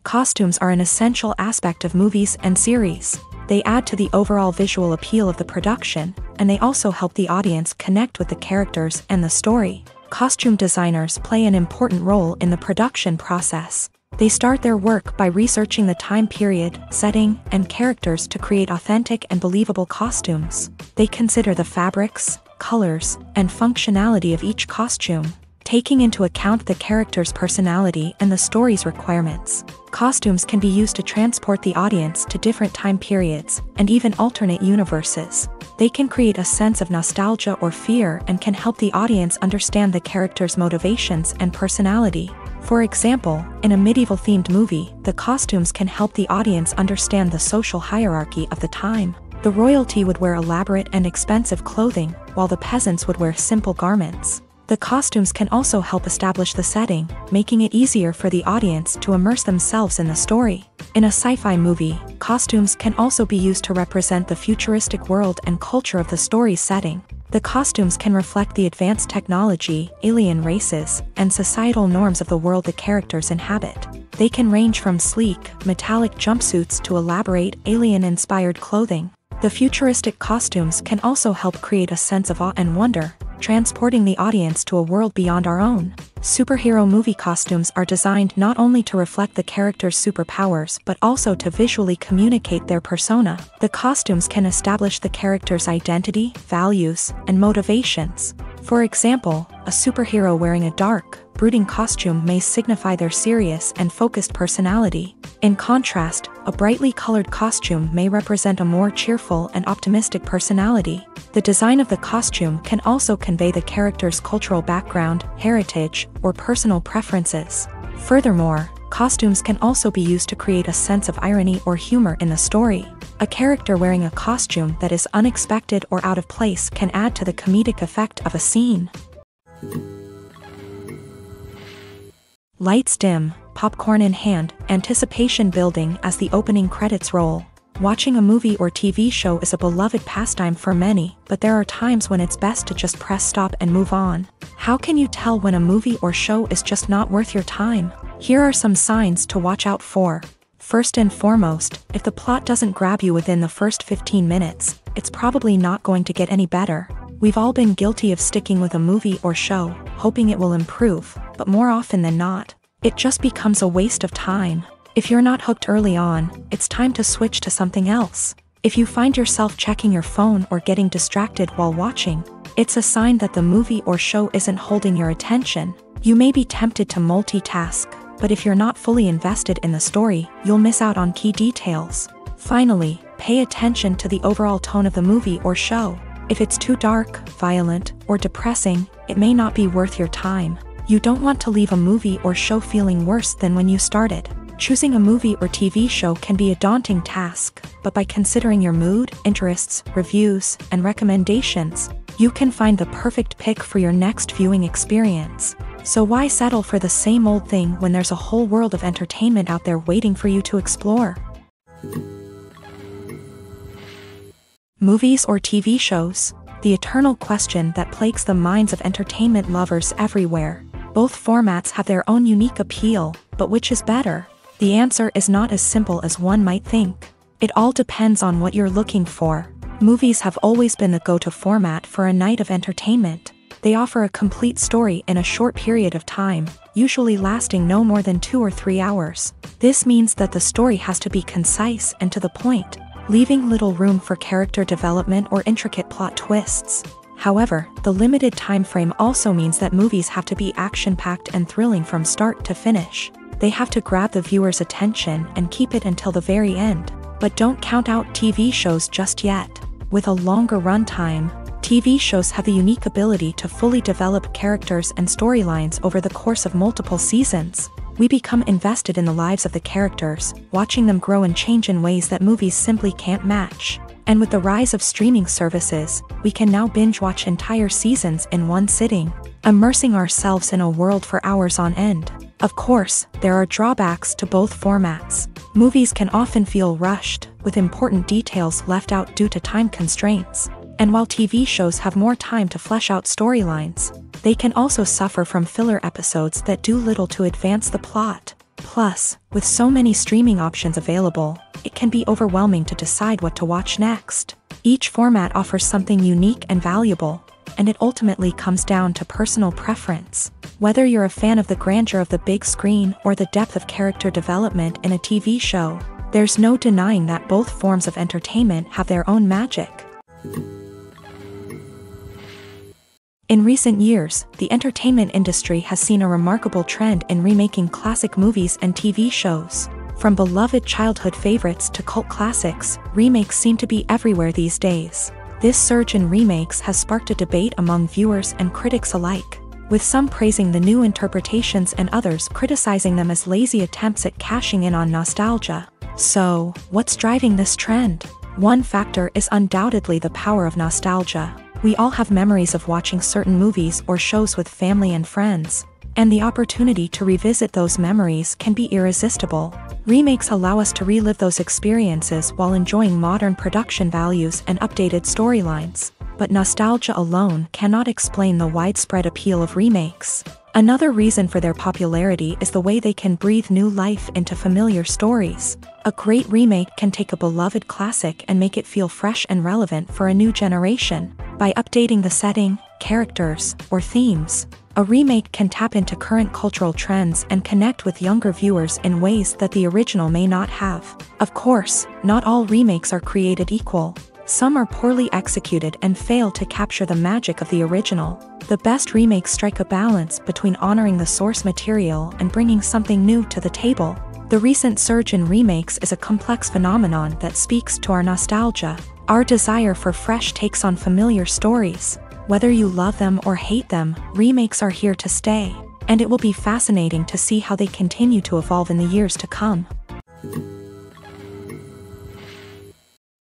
Costumes are an essential aspect of movies and series. They add to the overall visual appeal of the production, and they also help the audience connect with the characters and the story. Costume designers play an important role in the production process. They start their work by researching the time period, setting, and characters to create authentic and believable costumes. They consider the fabrics, colors, and functionality of each costume, taking into account the character's personality and the story's requirements. Costumes can be used to transport the audience to different time periods and even alternate universes. They can create a sense of nostalgia or fear and can help the audience understand the character's motivations and personality. For example, in a medieval-themed movie, the costumes can help the audience understand the social hierarchy of the time. The royalty would wear elaborate and expensive clothing, while the peasants would wear simple garments. The costumes can also help establish the setting, making it easier for the audience to immerse themselves in the story. In a sci-fi movie, costumes can also be used to represent the futuristic world and culture of the story's setting. The costumes can reflect the advanced technology, alien races, and societal norms of the world the characters inhabit. They can range from sleek, metallic jumpsuits to elaborate, alien-inspired clothing. The futuristic costumes can also help create a sense of awe and wonder, transporting the audience to a world beyond our own. Superhero movie costumes are designed not only to reflect the character's superpowers but also to visually communicate their persona. The costumes can establish the character's identity, values, and motivations. For example, a superhero wearing a dark, brooding costume may signify their serious and focused personality. In contrast, a brightly colored costume may represent a more cheerful and optimistic personality. The design of the costume can also convey the character's cultural background, heritage, or personal preferences. Furthermore, costumes can also be used to create a sense of irony or humor in the story. A character wearing a costume that is unexpected or out of place can add to the comedic effect of a scene. Lights dim, popcorn in hand, anticipation building as the opening credits roll. Watching a movie or TV show is a beloved pastime for many, but there are times when it's best to just press stop and move on. How can you tell when a movie or show is just not worth your time? Here are some signs to watch out for. First and foremost, if the plot doesn't grab you within the first 15 minutes, it's probably not going to get any better. We've all been guilty of sticking with a movie or show, hoping it will improve, but more often than not, it just becomes a waste of time. If you're not hooked early on, it's time to switch to something else. If you find yourself checking your phone or getting distracted while watching, it's a sign that the movie or show isn't holding your attention. You may be tempted to multitask, but if you're not fully invested in the story, you'll miss out on key details. Finally, pay attention to the overall tone of the movie or show. If it's too dark, violent, or depressing, it may not be worth your time. You don't want to leave a movie or show feeling worse than when you started. Choosing a movie or TV show can be a daunting task, but by considering your mood, interests, reviews, and recommendations, you can find the perfect pick for your next viewing experience. So why settle for the same old thing when there's a whole world of entertainment out there waiting for you to explore? Movies or TV shows? The eternal question that plagues the minds of entertainment lovers everywhere. Both formats have their own unique appeal, but which is better? The answer is not as simple as one might think. It all depends on what you're looking for. Movies have always been the go-to format for a night of entertainment. They offer a complete story in a short period of time, usually lasting no more than 2 or 3 hours. This means that the story has to be concise and to the point, leaving little room for character development or intricate plot twists. However, the limited time frame also means that movies have to be action-packed and thrilling from start to finish. They have to grab the viewer's attention and keep it until the very end. But don't count out TV shows just yet. With a longer runtime, TV shows have the unique ability to fully develop characters and storylines over the course of multiple seasons. We become invested in the lives of the characters, watching them grow and change in ways that movies simply can't match. And with the rise of streaming services, we can now binge-watch entire seasons in one sitting, immersing ourselves in a world for hours on end. Of course, there are drawbacks to both formats. Movies can often feel rushed, with important details left out due to time constraints. And while TV shows have more time to flesh out storylines, they can also suffer from filler episodes that do little to advance the plot. Plus, with so many streaming options available, it can be overwhelming to decide what to watch next. Each format offers something unique and valuable, and it ultimately comes down to personal preference. Whether you're a fan of the grandeur of the big screen or the depth of character development in a TV show, there's no denying that both forms of entertainment have their own magic. In recent years, the entertainment industry has seen a remarkable trend in remaking classic movies and TV shows. From beloved childhood favorites to cult classics, remakes seem to be everywhere these days. This surge in remakes has sparked a debate among viewers and critics alike, with some praising the new interpretations and others criticizing them as lazy attempts at cashing in on nostalgia. So, what's driving this trend? One factor is undoubtedly the power of nostalgia. We all have memories of watching certain movies or shows with family and friends, and the opportunity to revisit those memories can be irresistible. Remakes allow us to relive those experiences while enjoying modern production values and updated storylines. But nostalgia alone cannot explain the widespread appeal of remakes. Another reason for their popularity is the way they can breathe new life into familiar stories. A great remake can take a beloved classic and make it feel fresh and relevant for a new generation. By updating the setting, characters, or themes, a remake can tap into current cultural trends and connect with younger viewers in ways that the original may not have. Of course, not all remakes are created equal. Some are poorly executed and fail to capture the magic of the original. The best remakes strike a balance between honoring the source material and bringing something new to the table. The recent surge in remakes is a complex phenomenon that speaks to our nostalgia, our desire for fresh takes on familiar stories. Whether you love them or hate them, remakes are here to stay, and it will be fascinating to see how they continue to evolve in the years to come.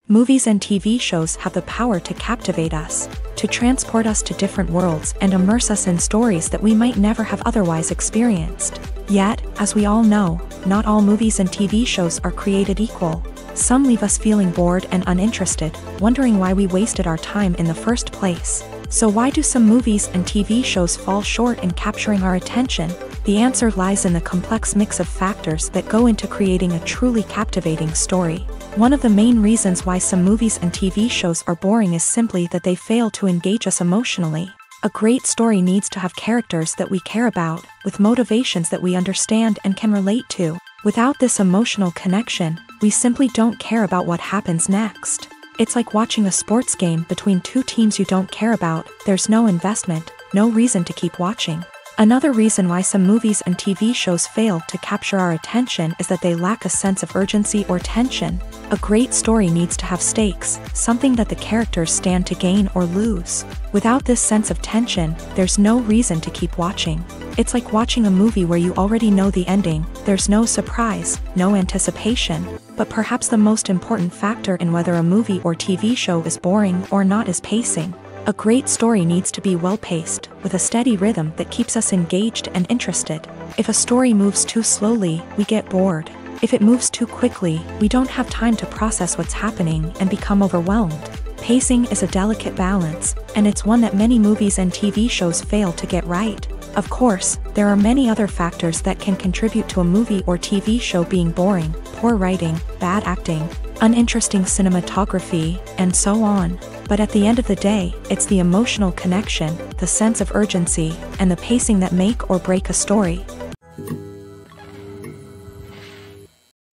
Movies and TV shows have the power to captivate us, to transport us to different worlds and immerse us in stories that we might never have otherwise experienced. Yet, as we all know, not all movies and TV shows are created equal. Some leave us feeling bored and uninterested, wondering why we wasted our time in the first place. So why do some movies and TV shows fall short in capturing our attention? The answer lies in the complex mix of factors that go into creating a truly captivating story. One of the main reasons why some movies and TV shows are boring is simply that they fail to engage us emotionally. A great story needs to have characters that we care about, with motivations that we understand and can relate to. Without this emotional connection, we simply don't care about what happens next. It's like watching a sports game between two teams you don't care about. There's no investment, no reason to keep watching. Another reason why some movies and TV shows fail to capture our attention is that they lack a sense of urgency or tension. A great story needs to have stakes, something that the characters stand to gain or lose. Without this sense of tension, there's no reason to keep watching. It's like watching a movie where you already know the ending. There's no surprise, no anticipation. But perhaps the most important factor in whether a movie or TV show is boring or not is pacing. A great story needs to be well-paced, with a steady rhythm that keeps us engaged and interested. If a story moves too slowly, we get bored. If it moves too quickly, we don't have time to process what's happening and become overwhelmed. Pacing is a delicate balance, and it's one that many movies and TV shows fail to get right. Of course, there are many other factors that can contribute to a movie or TV show being boring: poor writing, bad acting, uninteresting cinematography, and so on. But at the end of the day, it's the emotional connection, the sense of urgency, and the pacing that make or break a story.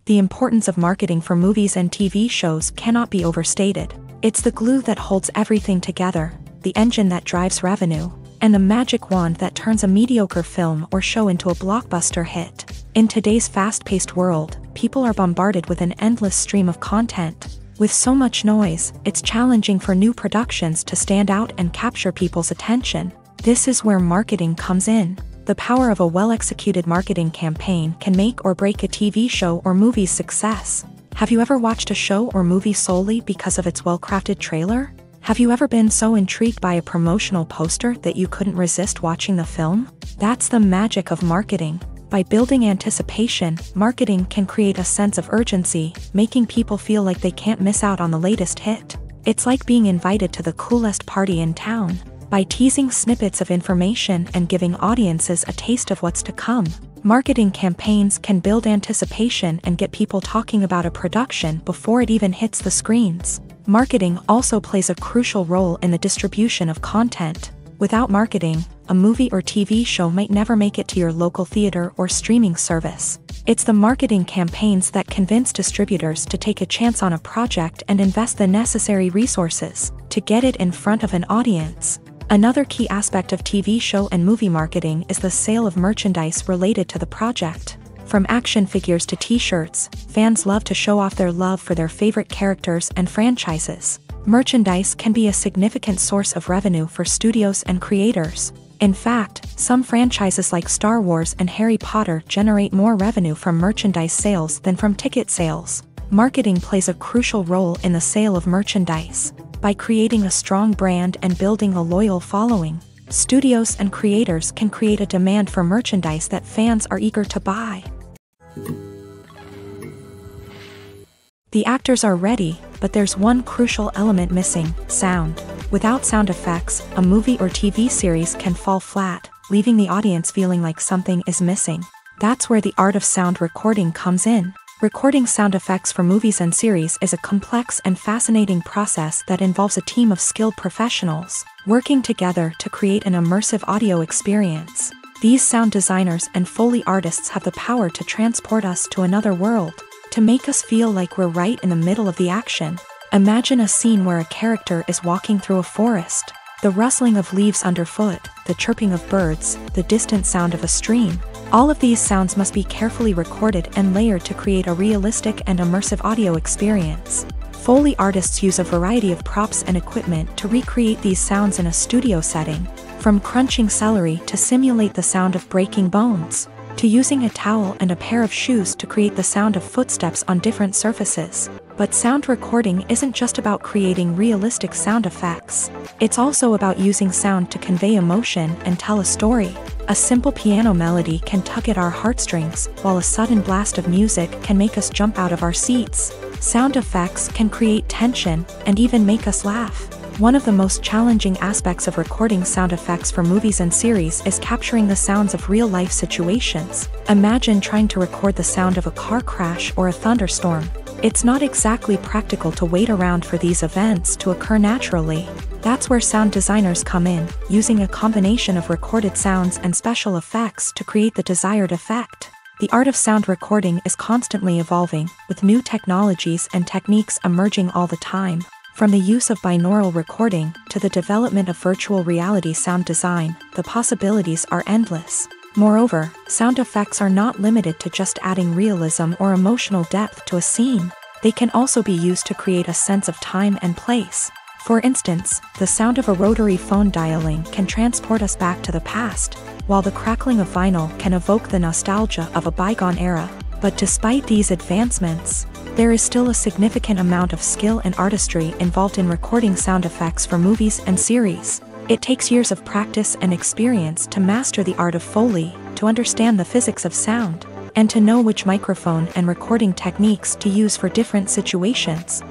The importance of marketing for movies and TV shows cannot be overstated. It's the glue that holds everything together, the engine that drives revenue, and the magic wand that turns a mediocre film or show into a blockbuster hit. In today's fast-paced world, people are bombarded with an endless stream of content. With so much noise, it's challenging for new productions to stand out and capture people's attention. This is where marketing comes in. The power of a well-executed marketing campaign can make or break a TV show or movie's success. Have you ever watched a show or movie solely because of its well-crafted trailer? Have you ever been so intrigued by a promotional poster that you couldn't resist watching the film? That's the magic of marketing. By building anticipation, marketing can create a sense of urgency, making people feel like they can't miss out on the latest hit. It's like being invited to the coolest party in town. By teasing snippets of information and giving audiences a taste of what's to come, marketing campaigns can build anticipation and get people talking about a production before it even hits the screens. Marketing also plays a crucial role in the distribution of content. Without marketing, a movie or TV show might never make it to your local theater or streaming service. It's the marketing campaigns that convince distributors to take a chance on a project and invest the necessary resources to get it in front of an audience. Another key aspect of TV show and movie marketing is the sale of merchandise related to the project. From action figures to t-shirts, fans love to show off their love for their favorite characters and franchises. Merchandise can be a significant source of revenue for studios and creators. In fact, some franchises like Star Wars and Harry Potter generate more revenue from merchandise sales than from ticket sales. Marketing plays a crucial role in the sale of merchandise. By creating a strong brand and building a loyal following, studios and creators can create a demand for merchandise that fans are eager to buy. The actors are ready, but there's one crucial element missing: sound. Without sound effects, a movie or TV series can fall flat, leaving the audience feeling like something is missing. That's where the art of sound recording comes in. Recording sound effects for movies and series is a complex and fascinating process that involves a team of skilled professionals working together to create an immersive audio experience. These sound designers and Foley artists have the power to transport us to another world, to make us feel like we're right in the middle of the action. Imagine a scene where a character is walking through a forest. The rustling of leaves underfoot, the chirping of birds, the distant sound of a stream. All of these sounds must be carefully recorded and layered to create a realistic and immersive audio experience. Foley artists use a variety of props and equipment to recreate these sounds in a studio setting, from crunching celery to simulate the sound of breaking bones, to using a towel and a pair of shoes to create the sound of footsteps on different surfaces. But sound recording isn't just about creating realistic sound effects. It's also about using sound to convey emotion and tell a story. A simple piano melody can tug at our heartstrings, while a sudden blast of music can make us jump out of our seats. Sound effects can create tension and even make us laugh. One of the most challenging aspects of recording sound effects for movies and series is capturing the sounds of real-life situations. Imagine trying to record the sound of a car crash or a thunderstorm. It's not exactly practical to wait around for these events to occur naturally. That's where sound designers come in, using a combination of recorded sounds and special effects to create the desired effect. The art of sound recording is constantly evolving, with new technologies and techniques emerging all the time. From the use of binaural recording to the development of virtual reality sound design, the possibilities are endless. Moreover, sound effects are not limited to just adding realism or emotional depth to a scene. They can also be used to create a sense of time and place. For instance, the sound of a rotary phone dialing can transport us back to the past, while the crackling of vinyl can evoke the nostalgia of a bygone era. But despite these advancements, there is still a significant amount of skill and artistry involved in recording sound effects for movies and series. It takes years of practice and experience to master the art of Foley, to understand the physics of sound, and to know which microphone and recording techniques to use for different situations.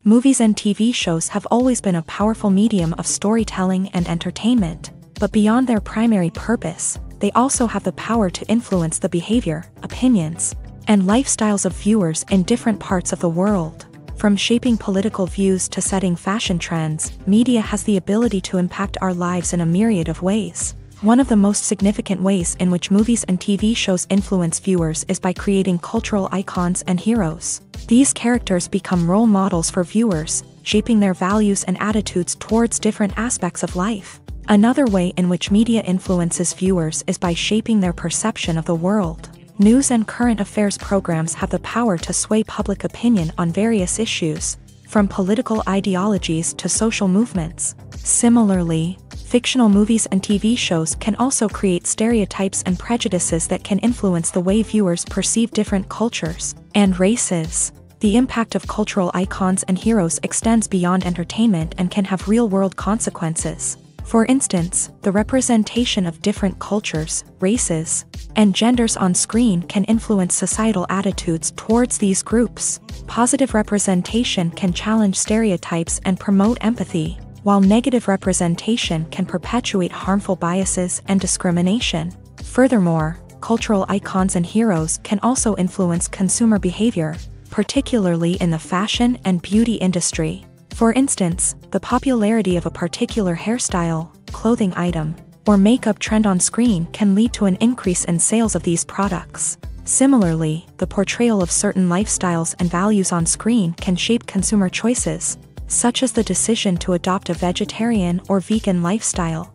Movies and TV shows have always been a powerful medium of storytelling and entertainment, but beyond their primary purpose, they also have the power to influence the behavior, opinions, and lifestyles of viewers in different parts of the world. From shaping political views to setting fashion trends, media has the ability to impact our lives in a myriad of ways. One of the most significant ways in which movies and TV shows influence viewers is by creating cultural icons and heroes. These characters become role models for viewers, shaping their values and attitudes towards different aspects of life. Another way in which media influences viewers is by shaping their perception of the world. News and current affairs programs have the power to sway public opinion on various issues, from political ideologies to social movements. Similarly, fictional movies and TV shows can also create stereotypes and prejudices that can influence the way viewers perceive different cultures and races. The impact of cultural icons and heroes extends beyond entertainment and can have real-world consequences. For instance, the representation of different cultures, races, and genders on screen can influence societal attitudes towards these groups. Positive representation can challenge stereotypes and promote empathy, while negative representation can perpetuate harmful biases and discrimination. Furthermore, cultural icons and heroes can also influence consumer behavior, particularly in the fashion and beauty industry. For instance, the popularity of a particular hairstyle, clothing item, or makeup trend on screen can lead to an increase in sales of these products. Similarly, the portrayal of certain lifestyles and values on screen can shape consumer choices, such as the decision to adopt a vegetarian or vegan lifestyle.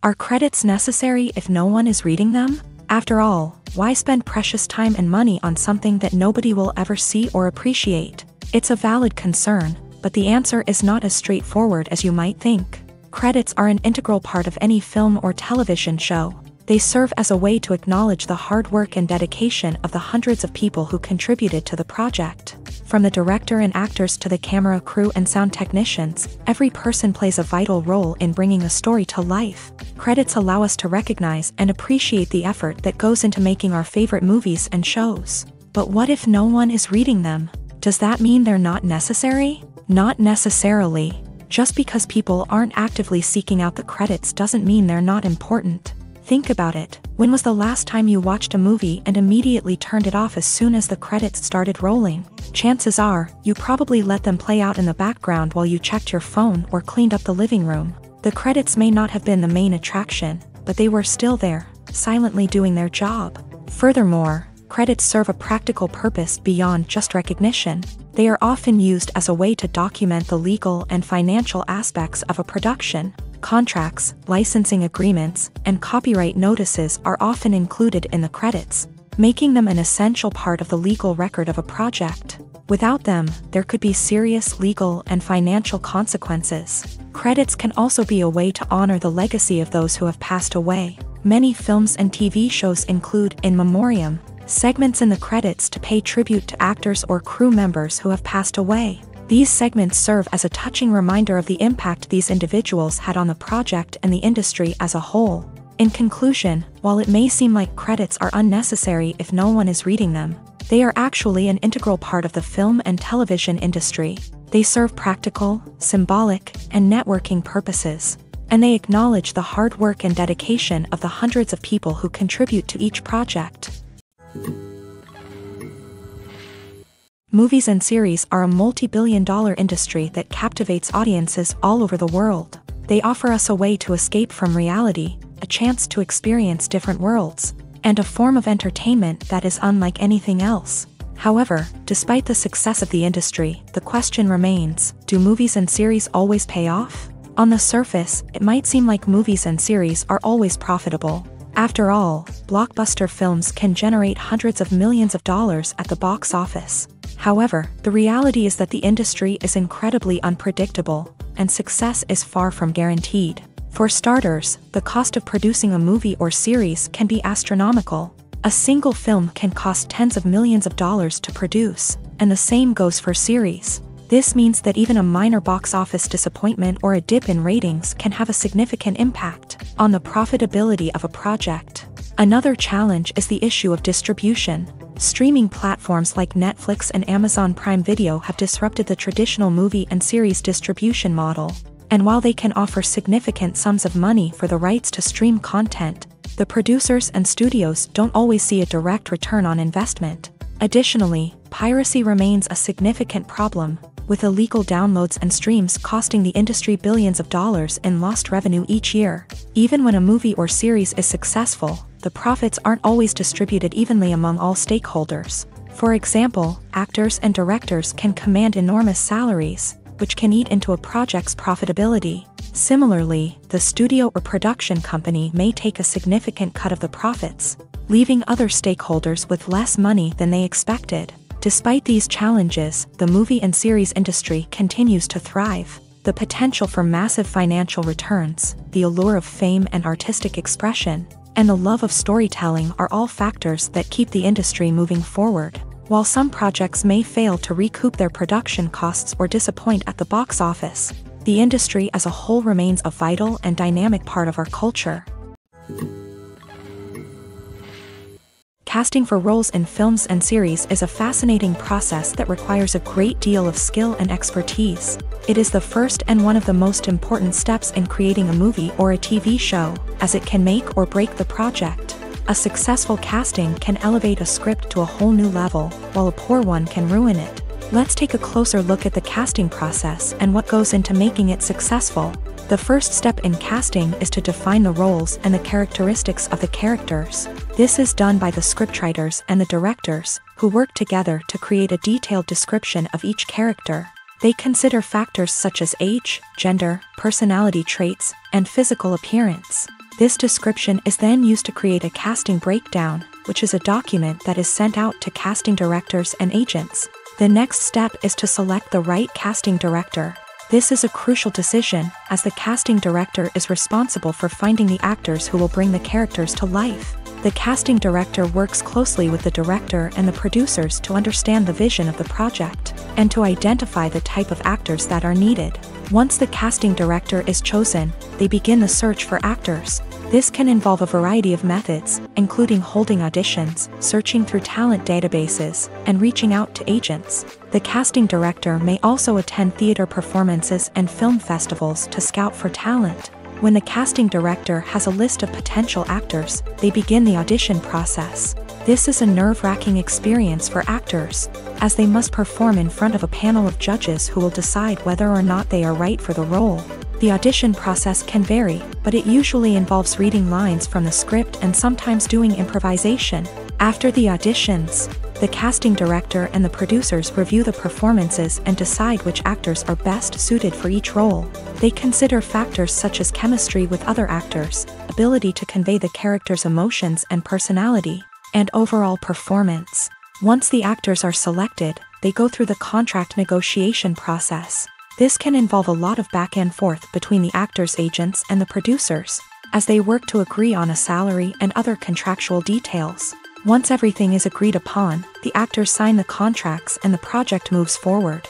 Are credits necessary if no one is reading them? After all, why spend precious time and money on something that nobody will ever see or appreciate? It's a valid concern, but the answer is not as straightforward as you might think. Credits are an integral part of any film or television show. They serve as a way to acknowledge the hard work and dedication of the hundreds of people who contributed to the project. From the director and actors to the camera crew and sound technicians, every person plays a vital role in bringing a story to life. Credits allow us to recognize and appreciate the effort that goes into making our favorite movies and shows. But what if no one is reading them? Does that mean they're not necessary? Not necessarily. Just because people aren't actively seeking out the credits doesn't mean they're not important. Think about it. When was the last time you watched a movie and immediately turned it off as soon as the credits started rolling? Chances are, you probably let them play out in the background while you checked your phone or cleaned up the living room. The credits may not have been the main attraction, but they were still there, silently doing their job. Furthermore, credits serve a practical purpose beyond just recognition. They are often used as a way to document the legal and financial aspects of a production. Contracts, licensing agreements, and copyright notices are often included in the credits, making them an essential part of the legal record of a project. Without them, there could be serious legal and financial consequences. Credits can also be a way to honor the legacy of those who have passed away. Many films and TV shows include in memoriam segments in the credits to pay tribute to actors or crew members who have passed away. These segments serve as a touching reminder of the impact these individuals had on the project and the industry as a whole. In conclusion, while it may seem like credits are unnecessary if no one is reading them, they are actually an integral part of the film and television industry. They serve practical, symbolic, and networking purposes, and they acknowledge the hard work and dedication of the hundreds of people who contribute to each project. Movies and series are a multi-billion-dollar industry that captivates audiences all over the world. They offer us a way to escape from reality, a chance to experience different worlds, and a form of entertainment that is unlike anything else. However, despite the success of the industry, the question remains, do movies and series always pay off? On the surface, it might seem like movies and series are always profitable. After all, blockbuster films can generate hundreds of millions of dollars at the box office. However, the reality is that the industry is incredibly unpredictable, and success is far from guaranteed. For starters, the cost of producing a movie or series can be astronomical. A single film can cost tens of millions of dollars to produce, and the same goes for series. This means that even a minor box office disappointment or a dip in ratings can have a significant impact on the profitability of a project. Another challenge is the issue of distribution. Streaming platforms like Netflix and Amazon Prime Video have disrupted the traditional movie and series distribution model. And while they can offer significant sums of money for the rights to stream content, the producers and studios don't always see a direct return on investment. Additionally, piracy remains a significant problem, with illegal downloads and streams costing the industry billions of dollars in lost revenue each year. Even when a movie or series is successful, the profits aren't always distributed evenly among all stakeholders. For example, actors and directors can command enormous salaries, which can eat into a project's profitability. Similarly, the studio or production company may take a significant cut of the profits, leaving other stakeholders with less money than they expected. Despite these challenges, the movie and series industry continues to thrive. The potential for massive financial returns, the allure of fame and artistic expression, and the love of storytelling are all factors that keep the industry moving forward. While some projects may fail to recoup their production costs or disappoint at the box office, the industry as a whole remains a vital and dynamic part of our culture. Casting for roles in films and series is a fascinating process that requires a great deal of skill and expertise. It is the first and one of the most important steps in creating a movie or a TV show, as it can make or break the project. A successful casting can elevate a script to a whole new level, while a poor one can ruin it. Let's take a closer look at the casting process and what goes into making it successful. The first step in casting is to define the roles and the characteristics of the characters. This is done by the scriptwriters and the directors, who work together to create a detailed description of each character. They consider factors such as age, gender, personality traits, and physical appearance. This description is then used to create a casting breakdown, which is a document that is sent out to casting directors and agents. The next step is to select the right casting director. This is a crucial decision, as the casting director is responsible for finding the actors who will bring the characters to life. The casting director works closely with the director and the producers to understand the vision of the project, and to identify the type of actors that are needed. Once the casting director is chosen, they begin the search for actors. This can involve a variety of methods, including holding auditions, searching through talent databases, and reaching out to agents. The casting director may also attend theater performances and film festivals to scout for talent. When the casting director has a list of potential actors, they begin the audition process. This is a nerve-wracking experience for actors, as they must perform in front of a panel of judges who will decide whether or not they are right for the role. The audition process can vary, but it usually involves reading lines from the script and sometimes doing improvisation. After the auditions, the casting director and the producers review the performances and decide which actors are best suited for each role. They consider factors such as chemistry with other actors, ability to convey the character's emotions and personality, and overall performance. Once the actors are selected, they go through the contract negotiation process. This can involve a lot of back and forth between the actors' agents and the producers, as they work to agree on a salary and other contractual details. Once everything is agreed upon, the actors sign the contracts and the project moves forward.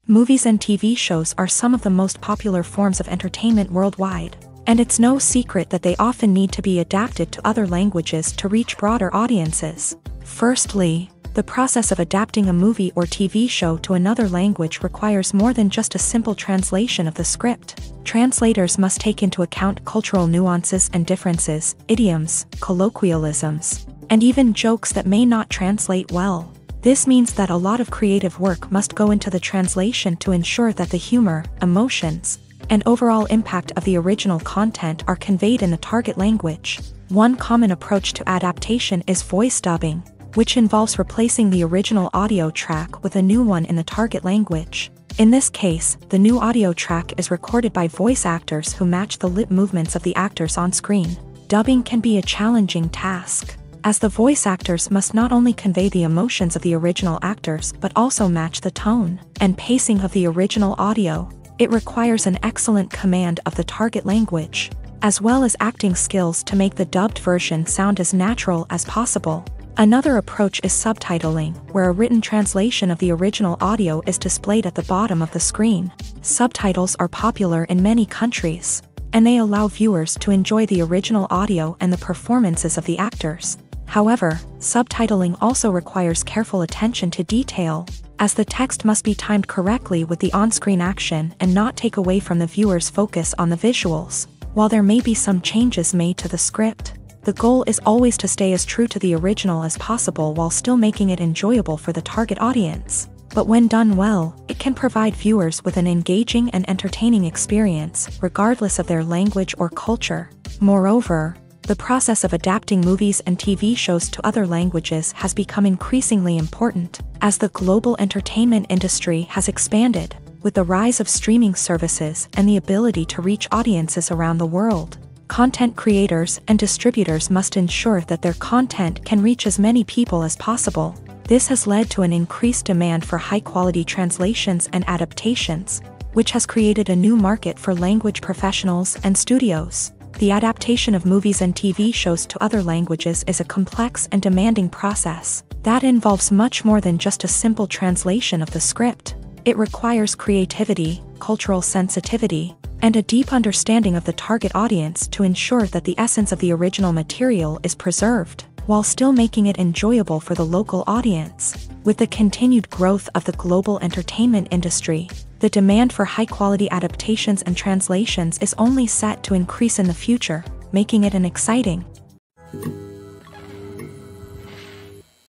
Movies and TV shows are some of the most popular forms of entertainment worldwide, and it's no secret that they often need to be adapted to other languages to reach broader audiences. Firstly, the process of adapting a movie or TV show to another language requires more than just a simple translation of the script. Translators must take into account cultural nuances and differences, idioms, colloquialisms, and even jokes that may not translate well. This means that a lot of creative work must go into the translation to ensure that the humor, emotions, and overall impact of the original content are conveyed in the target language. One common approach to adaptation is voice dubbing, which involves replacing the original audio track with a new one in the target language. In this case, the new audio track is recorded by voice actors who match the lip movements of the actors on screen. Dubbing can be a challenging task, as the voice actors must not only convey the emotions of the original actors but also match the tone and pacing of the original audio. It requires an excellent command of the target language, as well as acting skills to make the dubbed version sound as natural as possible. Another approach is subtitling, where a written translation of the original audio is displayed at the bottom of the screen. Subtitles are popular in many countries, and they allow viewers to enjoy the original audio and the performances of the actors. However, subtitling also requires careful attention to detail, as the text must be timed correctly with the on-screen action and not take away from the viewer's focus on the visuals. While there may be some changes made to the script, the goal is always to stay as true to the original as possible while still making it enjoyable for the target audience. But when done well, it can provide viewers with an engaging and entertaining experience, regardless of their language or culture. Moreover, the process of adapting movies and TV shows to other languages has become increasingly important, as the global entertainment industry has expanded, with the rise of streaming services and the ability to reach audiences around the world. Content creators and distributors must ensure that their content can reach as many people as possible. This has led to an increased demand for high-quality translations and adaptations, which has created a new market for language professionals and studios. The adaptation of movies and TV shows to other languages is a complex and demanding process that involves much more than just a simple translation of the script. It requires creativity, cultural sensitivity, and a deep understanding of the target audience to ensure that the essence of the original material is preserved, while still making it enjoyable for the local audience. With the continued growth of the global entertainment industry, the demand for high-quality adaptations and translations is only set to increase in the future, making it an exciting.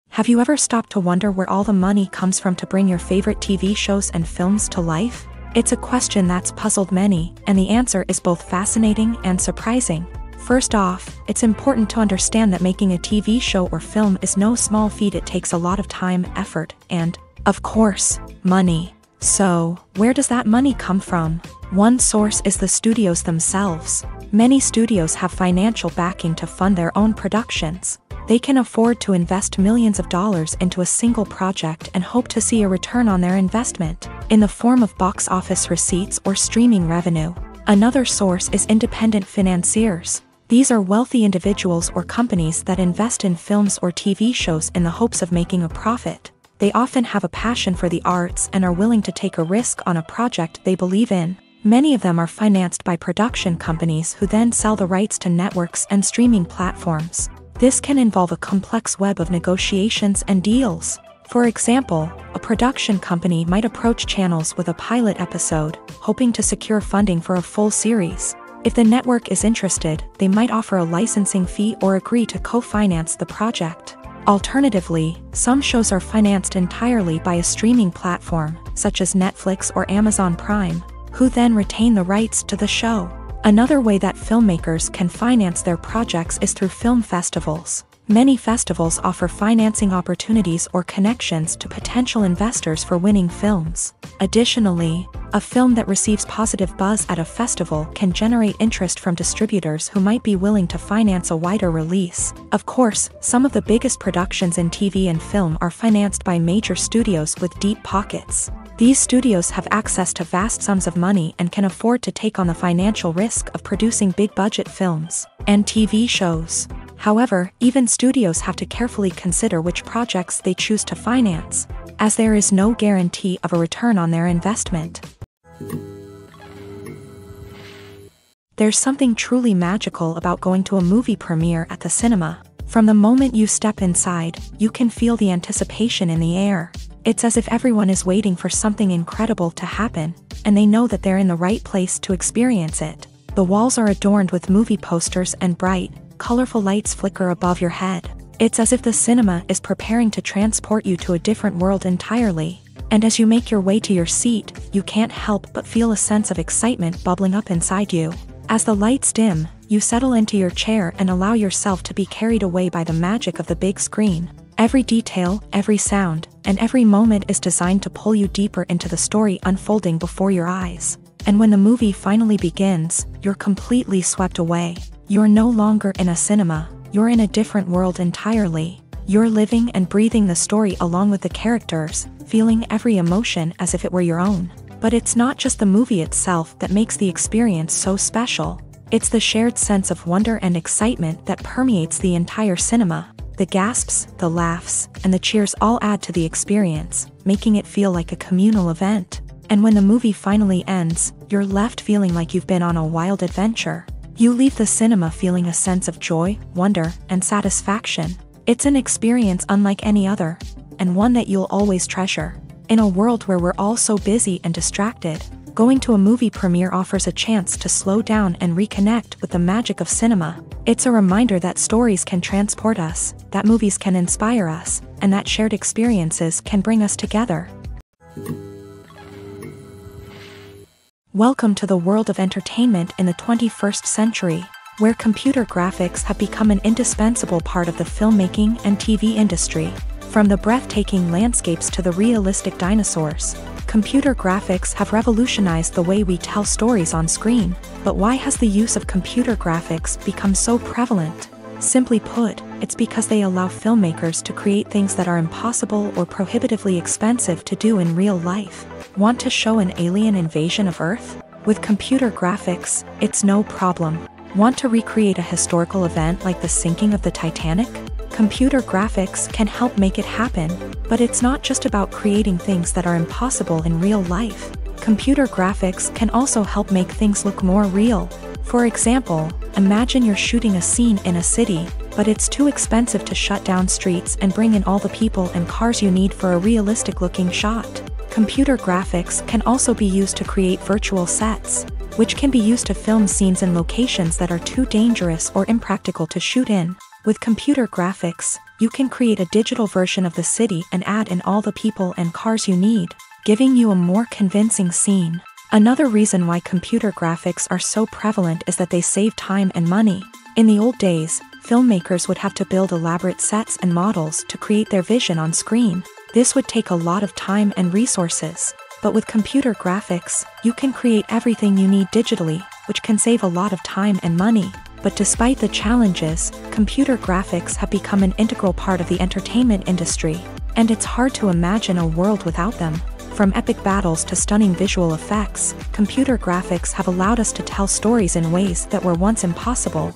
Have you ever stopped to wonder where all the money comes from to bring your favorite TV shows and films to life? It's a question that's puzzled many, and the answer is both fascinating and surprising. First off, it's important to understand that making a TV show or film is no small feat. It takes a lot of time, effort, and, of course, money. So, where does that money come from? One source is the studios themselves. Many studios have financial backing to fund their own productions. They can afford to invest millions of dollars into a single project and hope to see a return on their investment, in the form of box office receipts or streaming revenue. Another source is independent financiers. These are wealthy individuals or companies that invest in films or TV shows in the hopes of making a profit. They often have a passion for the arts and are willing to take a risk on a project they believe in. Many of them are financed by production companies who then sell the rights to networks and streaming platforms. This can involve a complex web of negotiations and deals. For example, a production company might approach channels with a pilot episode, hoping to secure funding for a full series. If the network is interested, they might offer a licensing fee or agree to co-finance the project. Alternatively, some shows are financed entirely by a streaming platform, such as Netflix or Amazon Prime, who then retain the rights to the show. Another way that filmmakers can finance their projects is through film festivals. Many festivals offer financing opportunities or connections to potential investors for winning films. Additionally, a film that receives positive buzz at a festival can generate interest from distributors who might be willing to finance a wider release. Of course, some of the biggest productions in TV and film are financed by major studios with deep pockets. These studios have access to vast sums of money and can afford to take on the financial risk of producing big-budget films and TV shows. However, even studios have to carefully consider which projects they choose to finance, as there is no guarantee of a return on their investment. There's something truly magical about going to a movie premiere at the cinema. From the moment you step inside, you can feel the anticipation in the air. It's as if everyone is waiting for something incredible to happen, and they know that they're in the right place to experience it. The walls are adorned with movie posters and bright, colorful lights flicker above your head. It's as if the cinema is preparing to transport you to a different world entirely. And as you make your way to your seat, you can't help but feel a sense of excitement bubbling up inside you. As the lights dim, you settle into your chair and allow yourself to be carried away by the magic of the big screen. Every detail, every sound, and every moment is designed to pull you deeper into the story unfolding before your eyes. And when the movie finally begins, you're completely swept away. You're no longer in a cinema, you're in a different world entirely. You're living and breathing the story along with the characters, feeling every emotion as if it were your own. But it's not just the movie itself that makes the experience so special. It's the shared sense of wonder and excitement that permeates the entire cinema. The gasps, the laughs, and the cheers all add to the experience, making it feel like a communal event. And when the movie finally ends, you're left feeling like you've been on a wild adventure. You leave the cinema feeling a sense of joy, wonder, and satisfaction. It's an experience unlike any other, and one that you'll always treasure. In a world where we're all so busy and distracted, going to a movie premiere offers a chance to slow down and reconnect with the magic of cinema. It's a reminder that stories can transport us, that movies can inspire us, and that shared experiences can bring us together. Welcome to the world of entertainment in the 21st century, where computer graphics have become an indispensable part of the filmmaking and TV industry. From the breathtaking landscapes to the realistic dinosaurs, computer graphics have revolutionized the way we tell stories on screen. But why has the use of computer graphics become so prevalent? Simply put, it's because they allow filmmakers to create things that are impossible or prohibitively expensive to do in real life. Want to show an alien invasion of Earth? With computer graphics, it's no problem. Want to recreate a historical event like the sinking of the Titanic? Computer graphics can help make it happen, but it's not just about creating things that are impossible in real life. Computer graphics can also help make things look more real. For example, imagine you're shooting a scene in a city, but it's too expensive to shut down streets and bring in all the people and cars you need for a realistic-looking shot. Computer graphics can also be used to create virtual sets, which can be used to film scenes in locations that are too dangerous or impractical to shoot in. With computer graphics, you can create a digital version of the city and add in all the people and cars you need, giving you a more convincing scene. Another reason why computer graphics are so prevalent is that they save time and money. In the old days, filmmakers would have to build elaborate sets and models to create their vision on screen. This would take a lot of time and resources. But with computer graphics, you can create everything you need digitally, which can save a lot of time and money. But despite the challenges, computer graphics have become an integral part of the entertainment industry, and it's hard to imagine a world without them. From epic battles to stunning visual effects, computer graphics have allowed us to tell stories in ways that were once impossible.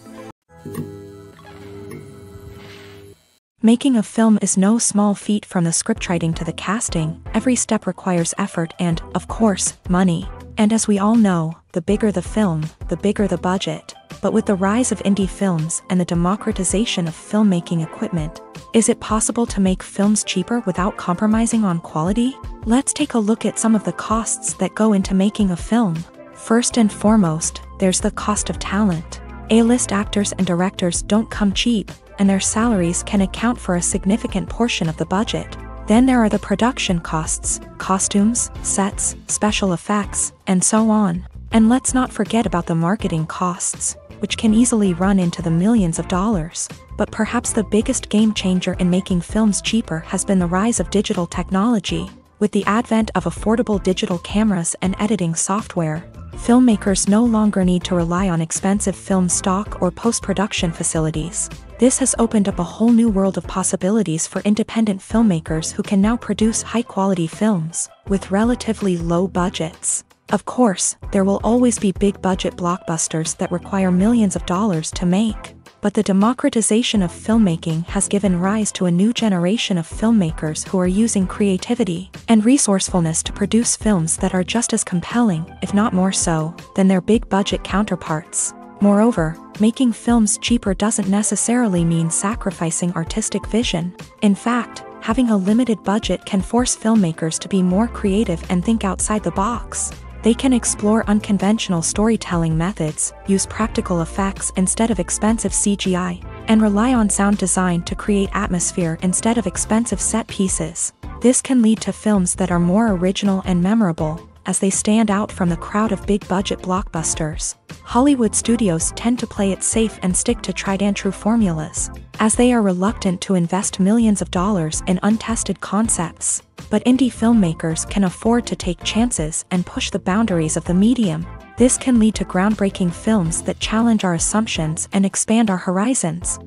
Making a film is no small feat. From the scriptwriting to the casting, every step requires effort and, of course, money. And as we all know, the bigger the film, the bigger the budget. But with the rise of indie films and the democratization of filmmaking equipment, is it possible to make films cheaper without compromising on quality? Let's take a look at some of the costs that go into making a film. First and foremost, there's the cost of talent. A-list actors and directors don't come cheap, and their salaries can account for a significant portion of the budget. Then there are the production costs, costumes, sets, special effects, and so on. And let's not forget about the marketing costs, which can easily run into the millions of dollars. But perhaps the biggest game changer in making films cheaper has been the rise of digital technology. With the advent of affordable digital cameras and editing software, filmmakers no longer need to rely on expensive film stock or post-production facilities. This has opened up a whole new world of possibilities for independent filmmakers who can now produce high-quality films with relatively low budgets. Of course, there will always be big-budget blockbusters that require millions of dollars to make. But the democratization of filmmaking has given rise to a new generation of filmmakers who are using creativity and resourcefulness to produce films that are just as compelling, if not more so, than their big-budget counterparts. Moreover, making films cheaper doesn't necessarily mean sacrificing artistic vision. In fact, having a limited budget can force filmmakers to be more creative and think outside the box. They can explore unconventional storytelling methods, use practical effects instead of expensive CGI, and rely on sound design to create atmosphere instead of expensive set pieces. This can lead to films that are more original and memorable, as they stand out from the crowd of big-budget blockbusters. Hollywood studios tend to play it safe and stick to tried-and-true formulas, as they are reluctant to invest millions of dollars in untested concepts. But indie filmmakers can afford to take chances and push the boundaries of the medium. This can lead to groundbreaking films that challenge our assumptions and expand our horizons.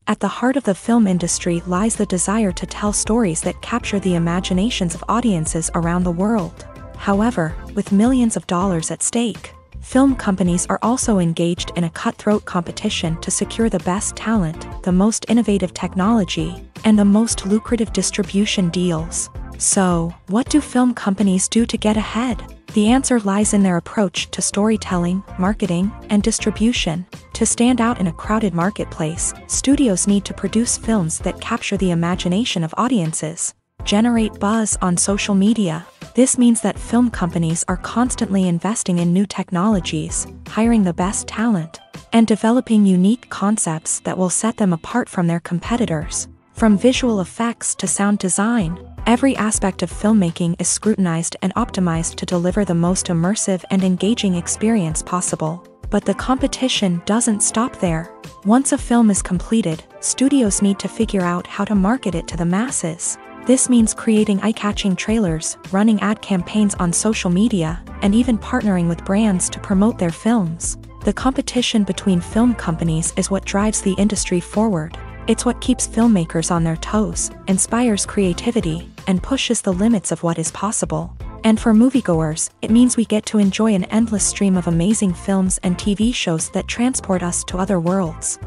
At the heart of the film industry lies the desire to tell stories that capture the imaginations of audiences around the world. However, with millions of dollars at stake, film companies are also engaged in a cutthroat competition to secure the best talent, the most innovative technology, and the most lucrative distribution deals. So, what do film companies do to get ahead? The answer lies in their approach to storytelling, marketing, and distribution. To stand out in a crowded marketplace, studios need to produce films that capture the imagination of audiences, generate buzz on social media. This means that film companies are constantly investing in new technologies, hiring the best talent, and developing unique concepts that will set them apart from their competitors. From visual effects to sound design, every aspect of filmmaking is scrutinized and optimized to deliver the most immersive and engaging experience possible. But the competition doesn't stop there. Once a film is completed, studios need to figure out how to market it to the masses. This means creating eye-catching trailers, running ad campaigns on social media, and even partnering with brands to promote their films. The competition between film companies is what drives the industry forward. It's what keeps filmmakers on their toes, inspires creativity, and pushes the limits of what is possible. And for moviegoers, it means we get to enjoy an endless stream of amazing films and TV shows that transport us to other worlds.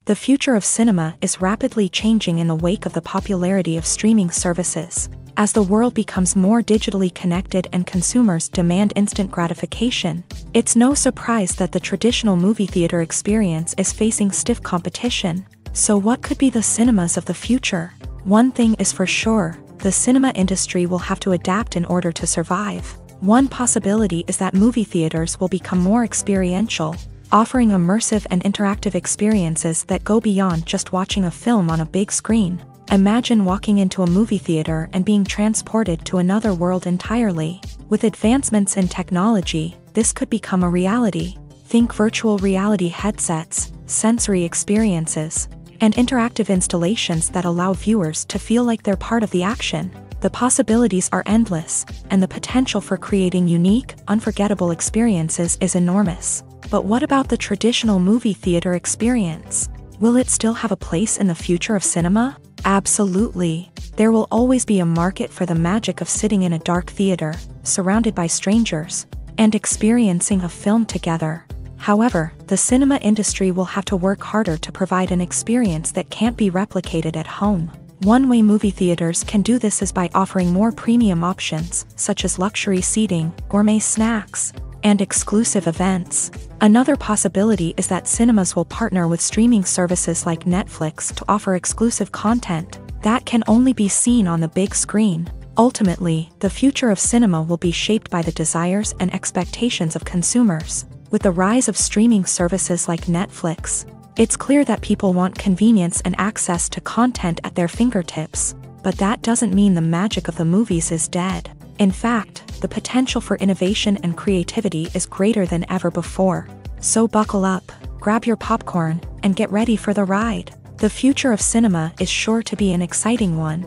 The future of cinema is rapidly changing in the wake of the popularity of streaming services. As the world becomes more digitally connected and consumers demand instant gratification, it's no surprise that the traditional movie theater experience is facing stiff competition. So what could be the cinemas of the future? One thing is for sure, the cinema industry will have to adapt in order to survive. One possibility is that movie theaters will become more experiential, offering immersive and interactive experiences that go beyond just watching a film on a big screen. Imagine walking into a movie theater and being transported to another world entirely. With advancements in technology, this could become a reality. Think virtual reality headsets, sensory experiences, and interactive installations that allow viewers to feel like they're part of the action. The possibilities are endless, and the potential for creating unique, unforgettable experiences is enormous. But what about the traditional movie theater experience? Will it still have a place in the future of cinema? Absolutely. There will always be a market for the magic of sitting in a dark theater, surrounded by strangers, and experiencing a film together. However, the cinema industry will have to work harder to provide an experience that can't be replicated at home. One way movie theaters can do this is by offering more premium options, such as luxury seating, gourmet snacks, and exclusive events. Another possibility is that cinemas will partner with streaming services like Netflix to offer exclusive content that can only be seen on the big screen. Ultimately, the future of cinema will be shaped by the desires and expectations of consumers. With the rise of streaming services like Netflix, it's clear that people want convenience and access to content at their fingertips. But that doesn't mean the magic of the movies is dead. In fact, the potential for innovation and creativity is greater than ever before. So buckle up, grab your popcorn, and get ready for the ride. The future of cinema is sure to be an exciting one.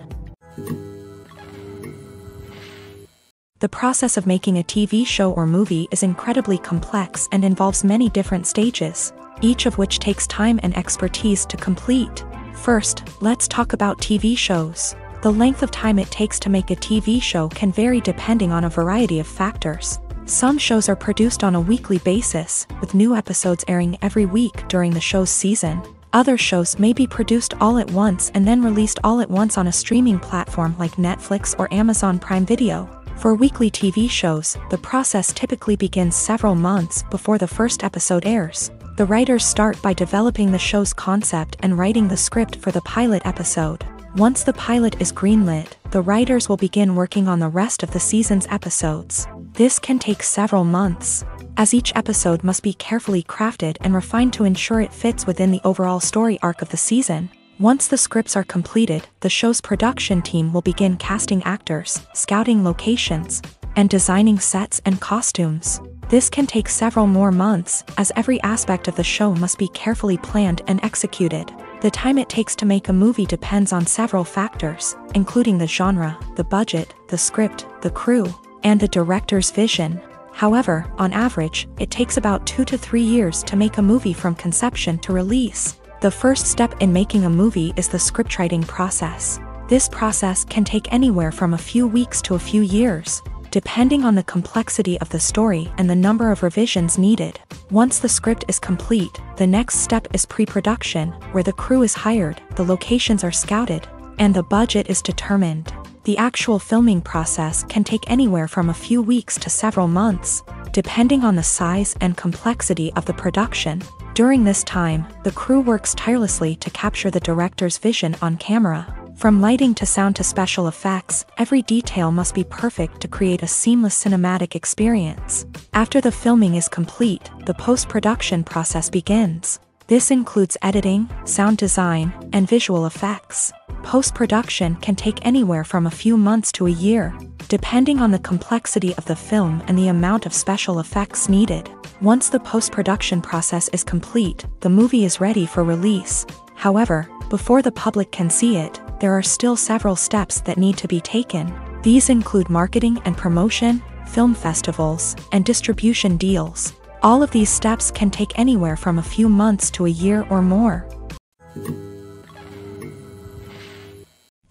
The process of making a TV show or movie is incredibly complex and involves many different stages, each of which takes time and expertise to complete. First, let's talk about TV shows. The length of time it takes to make a TV show can vary depending on a variety of factors. Some shows are produced on a weekly basis, with new episodes airing every week during the show's season. Other shows may be produced all at once and then released all at once on a streaming platform like Netflix or Amazon Prime Video. For weekly TV shows, the process typically begins several months before the first episode airs. The writers start by developing the show's concept and writing the script for the pilot episode. Once the pilot is greenlit, the writers will begin working on the rest of the season's episodes. This can take several months, as each episode must be carefully crafted and refined to ensure it fits within the overall story arc of the season. Once the scripts are completed, the show's production team will begin casting actors, scouting locations, and designing sets and costumes. This can take several more months, as every aspect of the show must be carefully planned and executed. The time it takes to make a movie depends on several factors, including the genre, the budget, the script, the crew, and the director's vision. However, on average, it takes about 2 to 3 years to make a movie from conception to release. The first step in making a movie is the scriptwriting process. This process can take anywhere from a few weeks to a few years, depending on the complexity of the story and the number of revisions needed. Once the script is complete, the next step is pre-production, where the crew is hired, the locations are scouted, and the budget is determined. The actual filming process can take anywhere from a few weeks to several months, depending on the size and complexity of the production. During this time, the crew works tirelessly to capture the director's vision on camera. From lighting to sound to special effects, every detail must be perfect to create a seamless cinematic experience. After the filming is complete, the post-production process begins. This includes editing, sound design, and visual effects. Post-production can take anywhere from a few months to a year, depending on the complexity of the film and the amount of special effects needed. Once the post-production process is complete, the movie is ready for release. However, before the public can see it, there are still several steps that need to be taken. These include marketing and promotion, film festivals, and distribution deals. All of these steps can take anywhere from a few months to a year or more.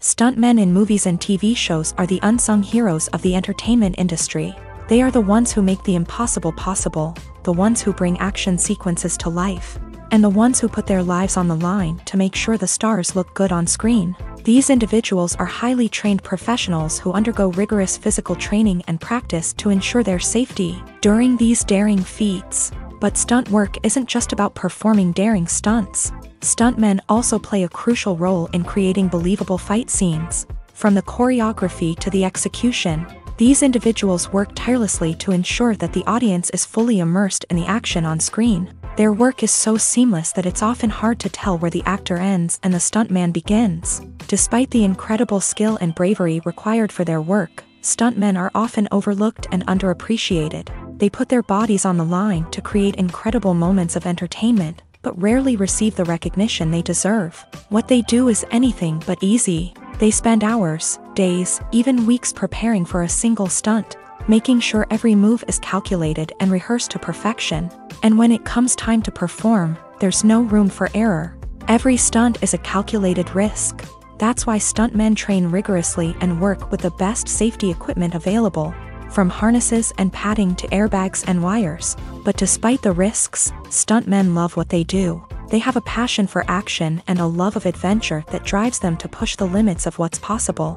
Stuntmen in movies and TV shows are the unsung heroes of the entertainment industry. They are the ones who make the impossible possible, the ones who bring action sequences to life, and the ones who put their lives on the line to make sure the stars look good on screen. These individuals are highly trained professionals who undergo rigorous physical training and practice to ensure their safety during these daring feats. But stunt work isn't just about performing daring stunts. Stuntmen also play a crucial role in creating believable fight scenes. From the choreography to the execution, these individuals work tirelessly to ensure that the audience is fully immersed in the action on screen. Their work is so seamless that it's often hard to tell where the actor ends and the stuntman begins. Despite the incredible skill and bravery required for their work, stuntmen are often overlooked and underappreciated. They put their bodies on the line to create incredible moments of entertainment, but rarely receive the recognition they deserve. What they do is anything but easy. They spend hours, days, even weeks preparing for a single stunt, making sure every move is calculated and rehearsed to perfection. And when it comes time to perform, there's no room for error. Every stunt is a calculated risk. That's why stuntmen train rigorously and work with the best safety equipment available, from harnesses and padding to airbags and wires. But despite the risks, stuntmen love what they do. They have a passion for action and a love of adventure that drives them to push the limits of what's possible.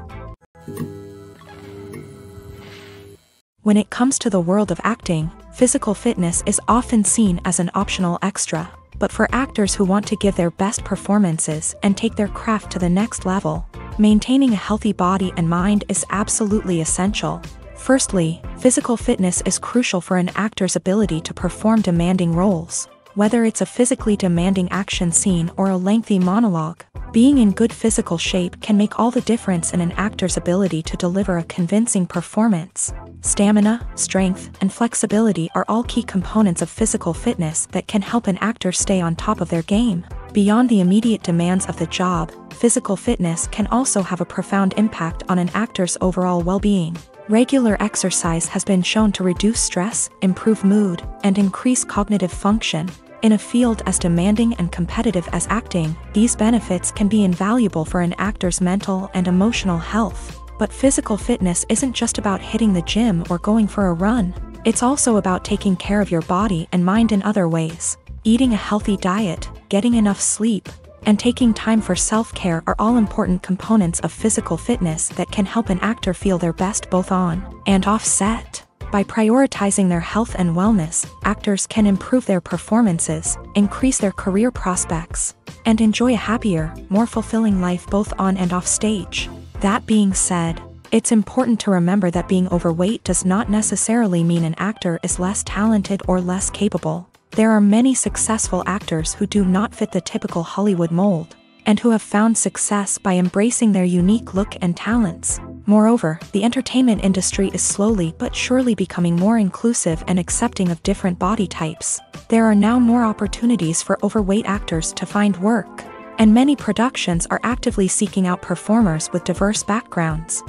When it comes to the world of acting, physical fitness is often seen as an optional extra. But for actors who want to give their best performances and take their craft to the next level, maintaining a healthy body and mind is absolutely essential. Firstly, physical fitness is crucial for an actor's ability to perform demanding roles. Whether it's a physically demanding action scene or a lengthy monologue, being in good physical shape can make all the difference in an actor's ability to deliver a convincing performance. Stamina, strength, and flexibility are all key components of physical fitness that can help an actor stay on top of their game. Beyond the immediate demands of the job, physical fitness can also have a profound impact on an actor's overall well-being. Regular exercise has been shown to reduce stress, improve mood, and increase cognitive function. In a field as demanding and competitive as acting, these benefits can be invaluable for an actor's mental and emotional health. But physical fitness isn't just about hitting the gym or going for a run. It's also about taking care of your body and mind in other ways. Eating a healthy diet, getting enough sleep, and taking time for self-care are all important components of physical fitness that can help an actor feel their best both on and off set. By prioritizing their health and wellness, actors can improve their performances, increase their career prospects, and enjoy a happier, more fulfilling life both on and off stage. That being said, it's important to remember that being overweight does not necessarily mean an actor is less talented or less capable. There are many successful actors who do not fit the typical Hollywood mold, and who have found success by embracing their unique look and talents. Moreover, the entertainment industry is slowly but surely becoming more inclusive and accepting of different body types. There are now more opportunities for overweight actors to find work, and many productions are actively seeking out performers with diverse backgrounds.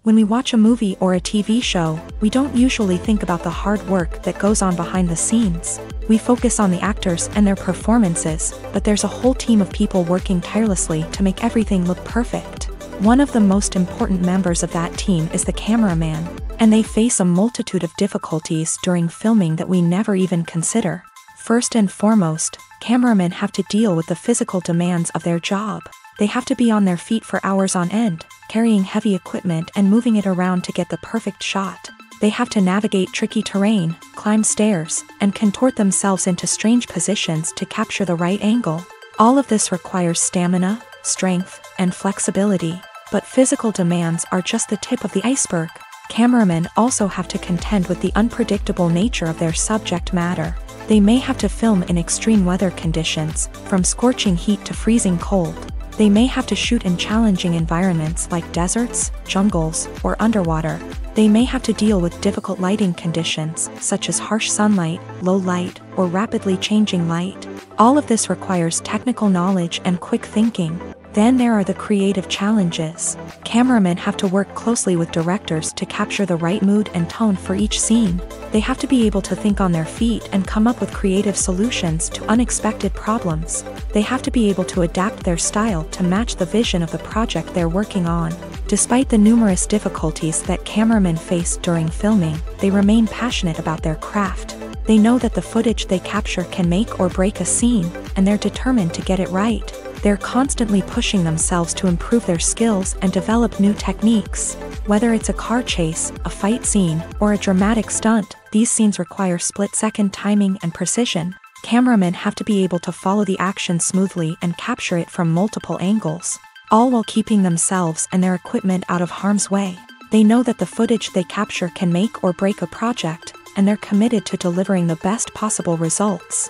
When we watch a movie or a TV show, we don't usually think about the hard work that goes on behind the scenes. We focus on the actors and their performances, but there's a whole team of people working tirelessly to make everything look perfect. One of the most important members of that team is the cameraman, and they face a multitude of difficulties during filming that we never even consider. First and foremost, cameramen have to deal with the physical demands of their job. They have to be on their feet for hours on end, carrying heavy equipment and moving it around to get the perfect shot. They have to navigate tricky terrain, climb stairs, and contort themselves into strange positions to capture the right angle. All of this requires stamina, strength, and flexibility. But physical demands are just the tip of the iceberg. Cameramen also have to contend with the unpredictable nature of their subject matter. They may have to film in extreme weather conditions, from scorching heat to freezing cold. They may have to shoot in challenging environments like deserts, jungles, or underwater. They may have to deal with difficult lighting conditions, such as harsh sunlight, low light, or rapidly changing light. All of this requires technical knowledge and quick thinking. Then there are the creative challenges. Cameramen have to work closely with directors to capture the right mood and tone for each scene. They have to be able to think on their feet and come up with creative solutions to unexpected problems. They have to be able to adapt their style to match the vision of the project they're working on. Despite the numerous difficulties that cameramen face during filming, they remain passionate about their craft. They know that the footage they capture can make or break a scene, and they're determined to get it right. They're constantly pushing themselves to improve their skills and develop new techniques. Whether it's a car chase, a fight scene, or a dramatic stunt, these scenes require split-second timing and precision. Cameramen have to be able to follow the action smoothly and capture it from multiple angles, all while keeping themselves and their equipment out of harm's way. They know that the footage they capture can make or break a project, and they're committed to delivering the best possible results.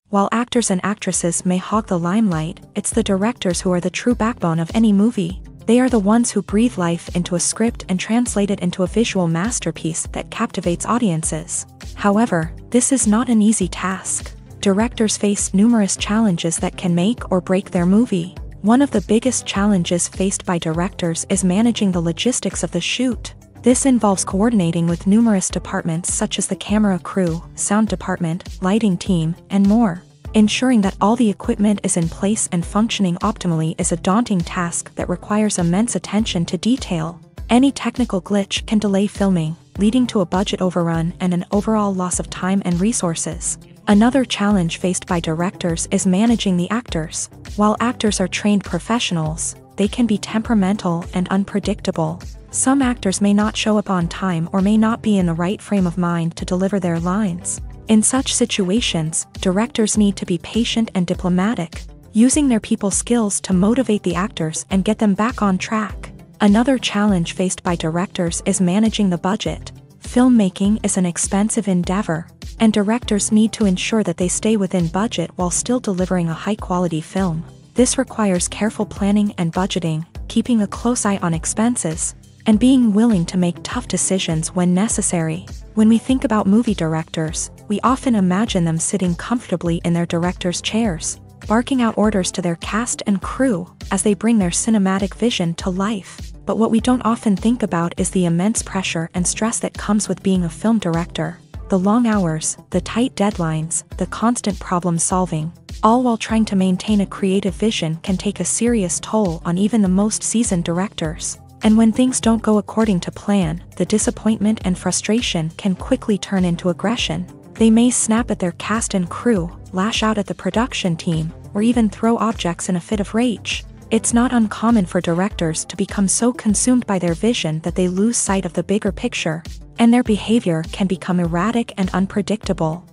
While actors and actresses may hog the limelight, it's the directors who are the true backbone of any movie. They are the ones who breathe life into a script and translate it into a visual masterpiece that captivates audiences. However, this is not an easy task. Directors face numerous challenges that can make or break their movie. One of the biggest challenges faced by directors is managing the logistics of the shoot. This involves coordinating with numerous departments such as the camera crew, sound department, lighting team, and more. Ensuring that all the equipment is in place and functioning optimally is a daunting task that requires immense attention to detail. Any technical glitch can delay filming, leading to a budget overrun and an overall loss of time and resources. Another challenge faced by directors is managing the actors. While actors are trained professionals, they can be temperamental and unpredictable. Some actors may not show up on time or may not be in the right frame of mind to deliver their lines. In such situations, directors need to be patient and diplomatic, using their people skills to motivate the actors and get them back on track. Another challenge faced by directors is managing the budget. Filmmaking is an expensive endeavor, and directors need to ensure that they stay within budget while still delivering a high-quality film. This requires careful planning and budgeting, keeping a close eye on expenses, and being willing to make tough decisions when necessary. When we think about movie directors, we often imagine them sitting comfortably in their director's chairs, barking out orders to their cast and crew as they bring their cinematic vision to life. But what we don't often think about is the immense pressure and stress that comes with being a film director. The long hours, the tight deadlines, the constant problem solving, all while trying to maintain a creative vision can take a serious toll on even the most seasoned directors. And when things don't go according to plan, the disappointment and frustration can quickly turn into aggression. They may snap at their cast and crew, lash out at the production team, or even throw objects in a fit of rage. It's not uncommon for directors to become so consumed by their vision that they lose sight of the bigger picture, and their behavior can become erratic and unpredictable.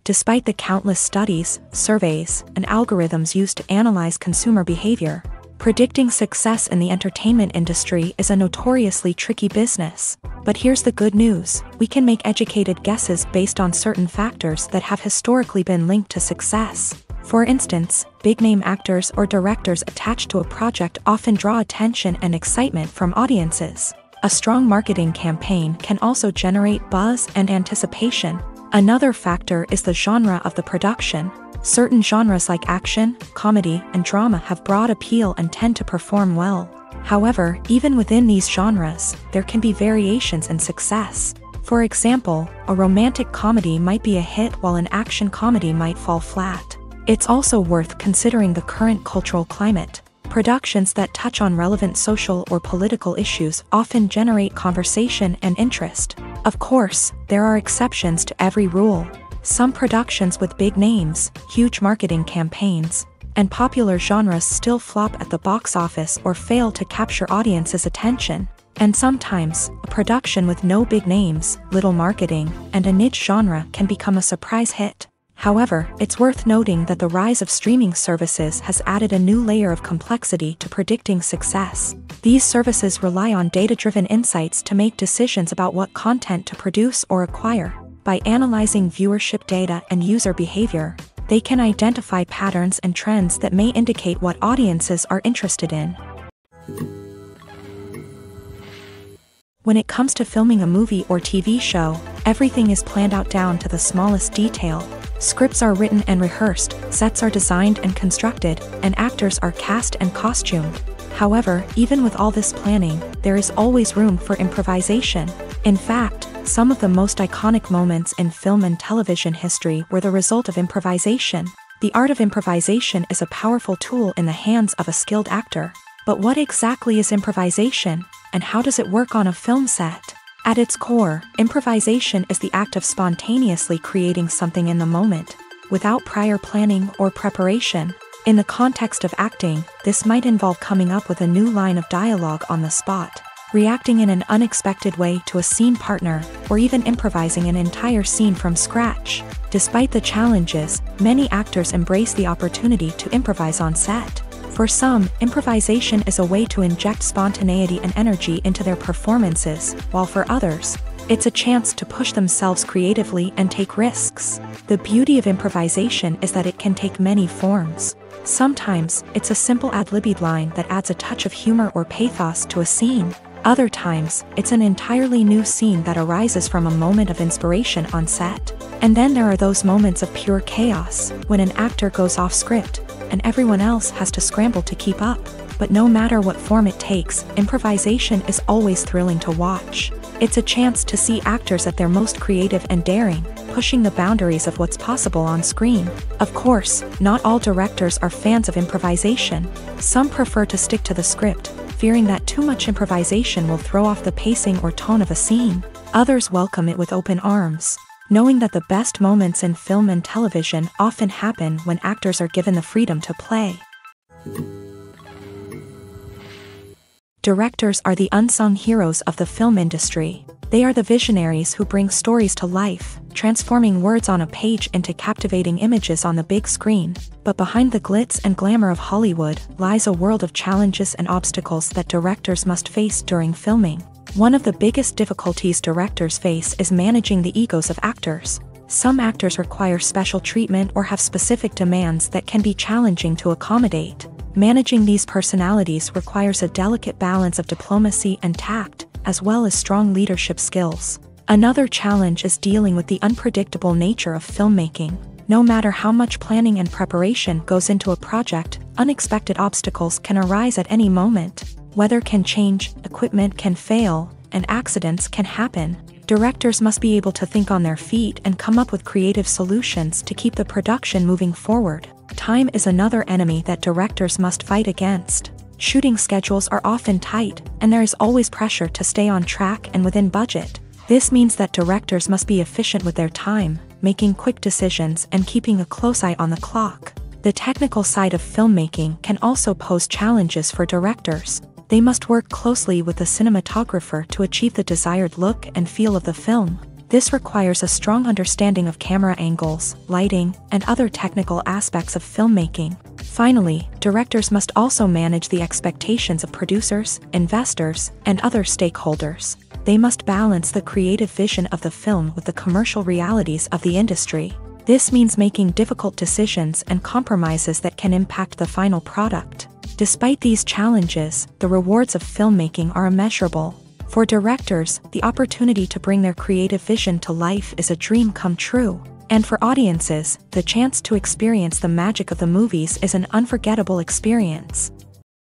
Despite the countless studies, surveys, and algorithms used to analyze consumer behavior, predicting success in the entertainment industry is a notoriously tricky business. But here's the good news: we can make educated guesses based on certain factors that have historically been linked to success. For instance, big-name actors or directors attached to a project often draw attention and excitement from audiences. A strong marketing campaign can also generate buzz and anticipation. Another factor is the genre of the production. Certain genres like action, comedy, and drama have broad appeal and tend to perform well. However, even within these genres, there can be variations in success. For example, a romantic comedy might be a hit while an action comedy might fall flat. It's also worth considering the current cultural climate. Productions that touch on relevant social or political issues often generate conversation and interest. Of course, there are exceptions to every rule. Some productions with big names, huge marketing campaigns, and popular genres still flop at the box office or fail to capture audiences' attention. And sometimes, a production with no big names, little marketing, and a niche genre can become a surprise hit. However, it's worth noting that the rise of streaming services has added a new layer of complexity to predicting success. These services rely on data-driven insights to make decisions about what content to produce or acquire. By analyzing viewership data and user behavior, they can identify patterns and trends that may indicate what audiences are interested in. When it comes to filming a movie or TV show, everything is planned out down to the smallest detail. Scripts are written and rehearsed, sets are designed and constructed, and actors are cast and costumed. However, even with all this planning, there is always room for improvisation. In fact, some of the most iconic moments in film and television history were the result of improvisation. The art of improvisation is a powerful tool in the hands of a skilled actor. But what exactly is improvisation, and how does it work on a film set? At its core, improvisation is the act of spontaneously creating something in the moment, without prior planning or preparation. In the context of acting, this might involve coming up with a new line of dialogue on the spot, reacting in an unexpected way to a scene partner, or even improvising an entire scene from scratch. Despite the challenges, many actors embrace the opportunity to improvise on set. For some, improvisation is a way to inject spontaneity and energy into their performances, while for others, it's a chance to push themselves creatively and take risks. The beauty of improvisation is that it can take many forms. Sometimes, it's a simple ad-libbed line that adds a touch of humor or pathos to a scene. Other times, it's an entirely new scene that arises from a moment of inspiration on set. And then there are those moments of pure chaos, when an actor goes off script, and everyone else has to scramble to keep up. But no matter what form it takes, improvisation is always thrilling to watch. It's a chance to see actors at their most creative and daring, pushing the boundaries of what's possible on screen. Of course, not all directors are fans of improvisation. Some prefer to stick to the script, fearing that too much improvisation will throw off the pacing or tone of a scene. Others welcome it with open arms, knowing that the best moments in film and television often happen when actors are given the freedom to play. Directors are the unsung heroes of the film industry. They are the visionaries who bring stories to life, transforming words on a page into captivating images on the big screen. But behind the glitz and glamour of Hollywood lies a world of challenges and obstacles that directors must face during filming. One of the biggest difficulties directors face is managing the egos of actors. Some actors require special treatment or have specific demands that can be challenging to accommodate. Managing these personalities requires a delicate balance of diplomacy and tact, as well as strong leadership skills. Another challenge is dealing with the unpredictable nature of filmmaking. No matter how much planning and preparation goes into a project, unexpected obstacles can arise at any moment. Weather can change, equipment can fail, and accidents can happen. Directors must be able to think on their feet and come up with creative solutions to keep the production moving forward. Time is another enemy that directors must fight against. Shooting schedules are often tight, and there is always pressure to stay on track and within budget. This means that directors must be efficient with their time, making quick decisions and keeping a close eye on the clock. The technical side of filmmaking can also pose challenges for directors. They must work closely with the cinematographer to achieve the desired look and feel of the film. This requires a strong understanding of camera angles, lighting, and other technical aspects of filmmaking. Finally, directors must also manage the expectations of producers, investors, and other stakeholders. They must balance the creative vision of the film with the commercial realities of the industry. This means making difficult decisions and compromises that can impact the final product. Despite these challenges, the rewards of filmmaking are immeasurable. For directors, the opportunity to bring their creative vision to life is a dream come true. And for audiences, the chance to experience the magic of the movies is an unforgettable experience.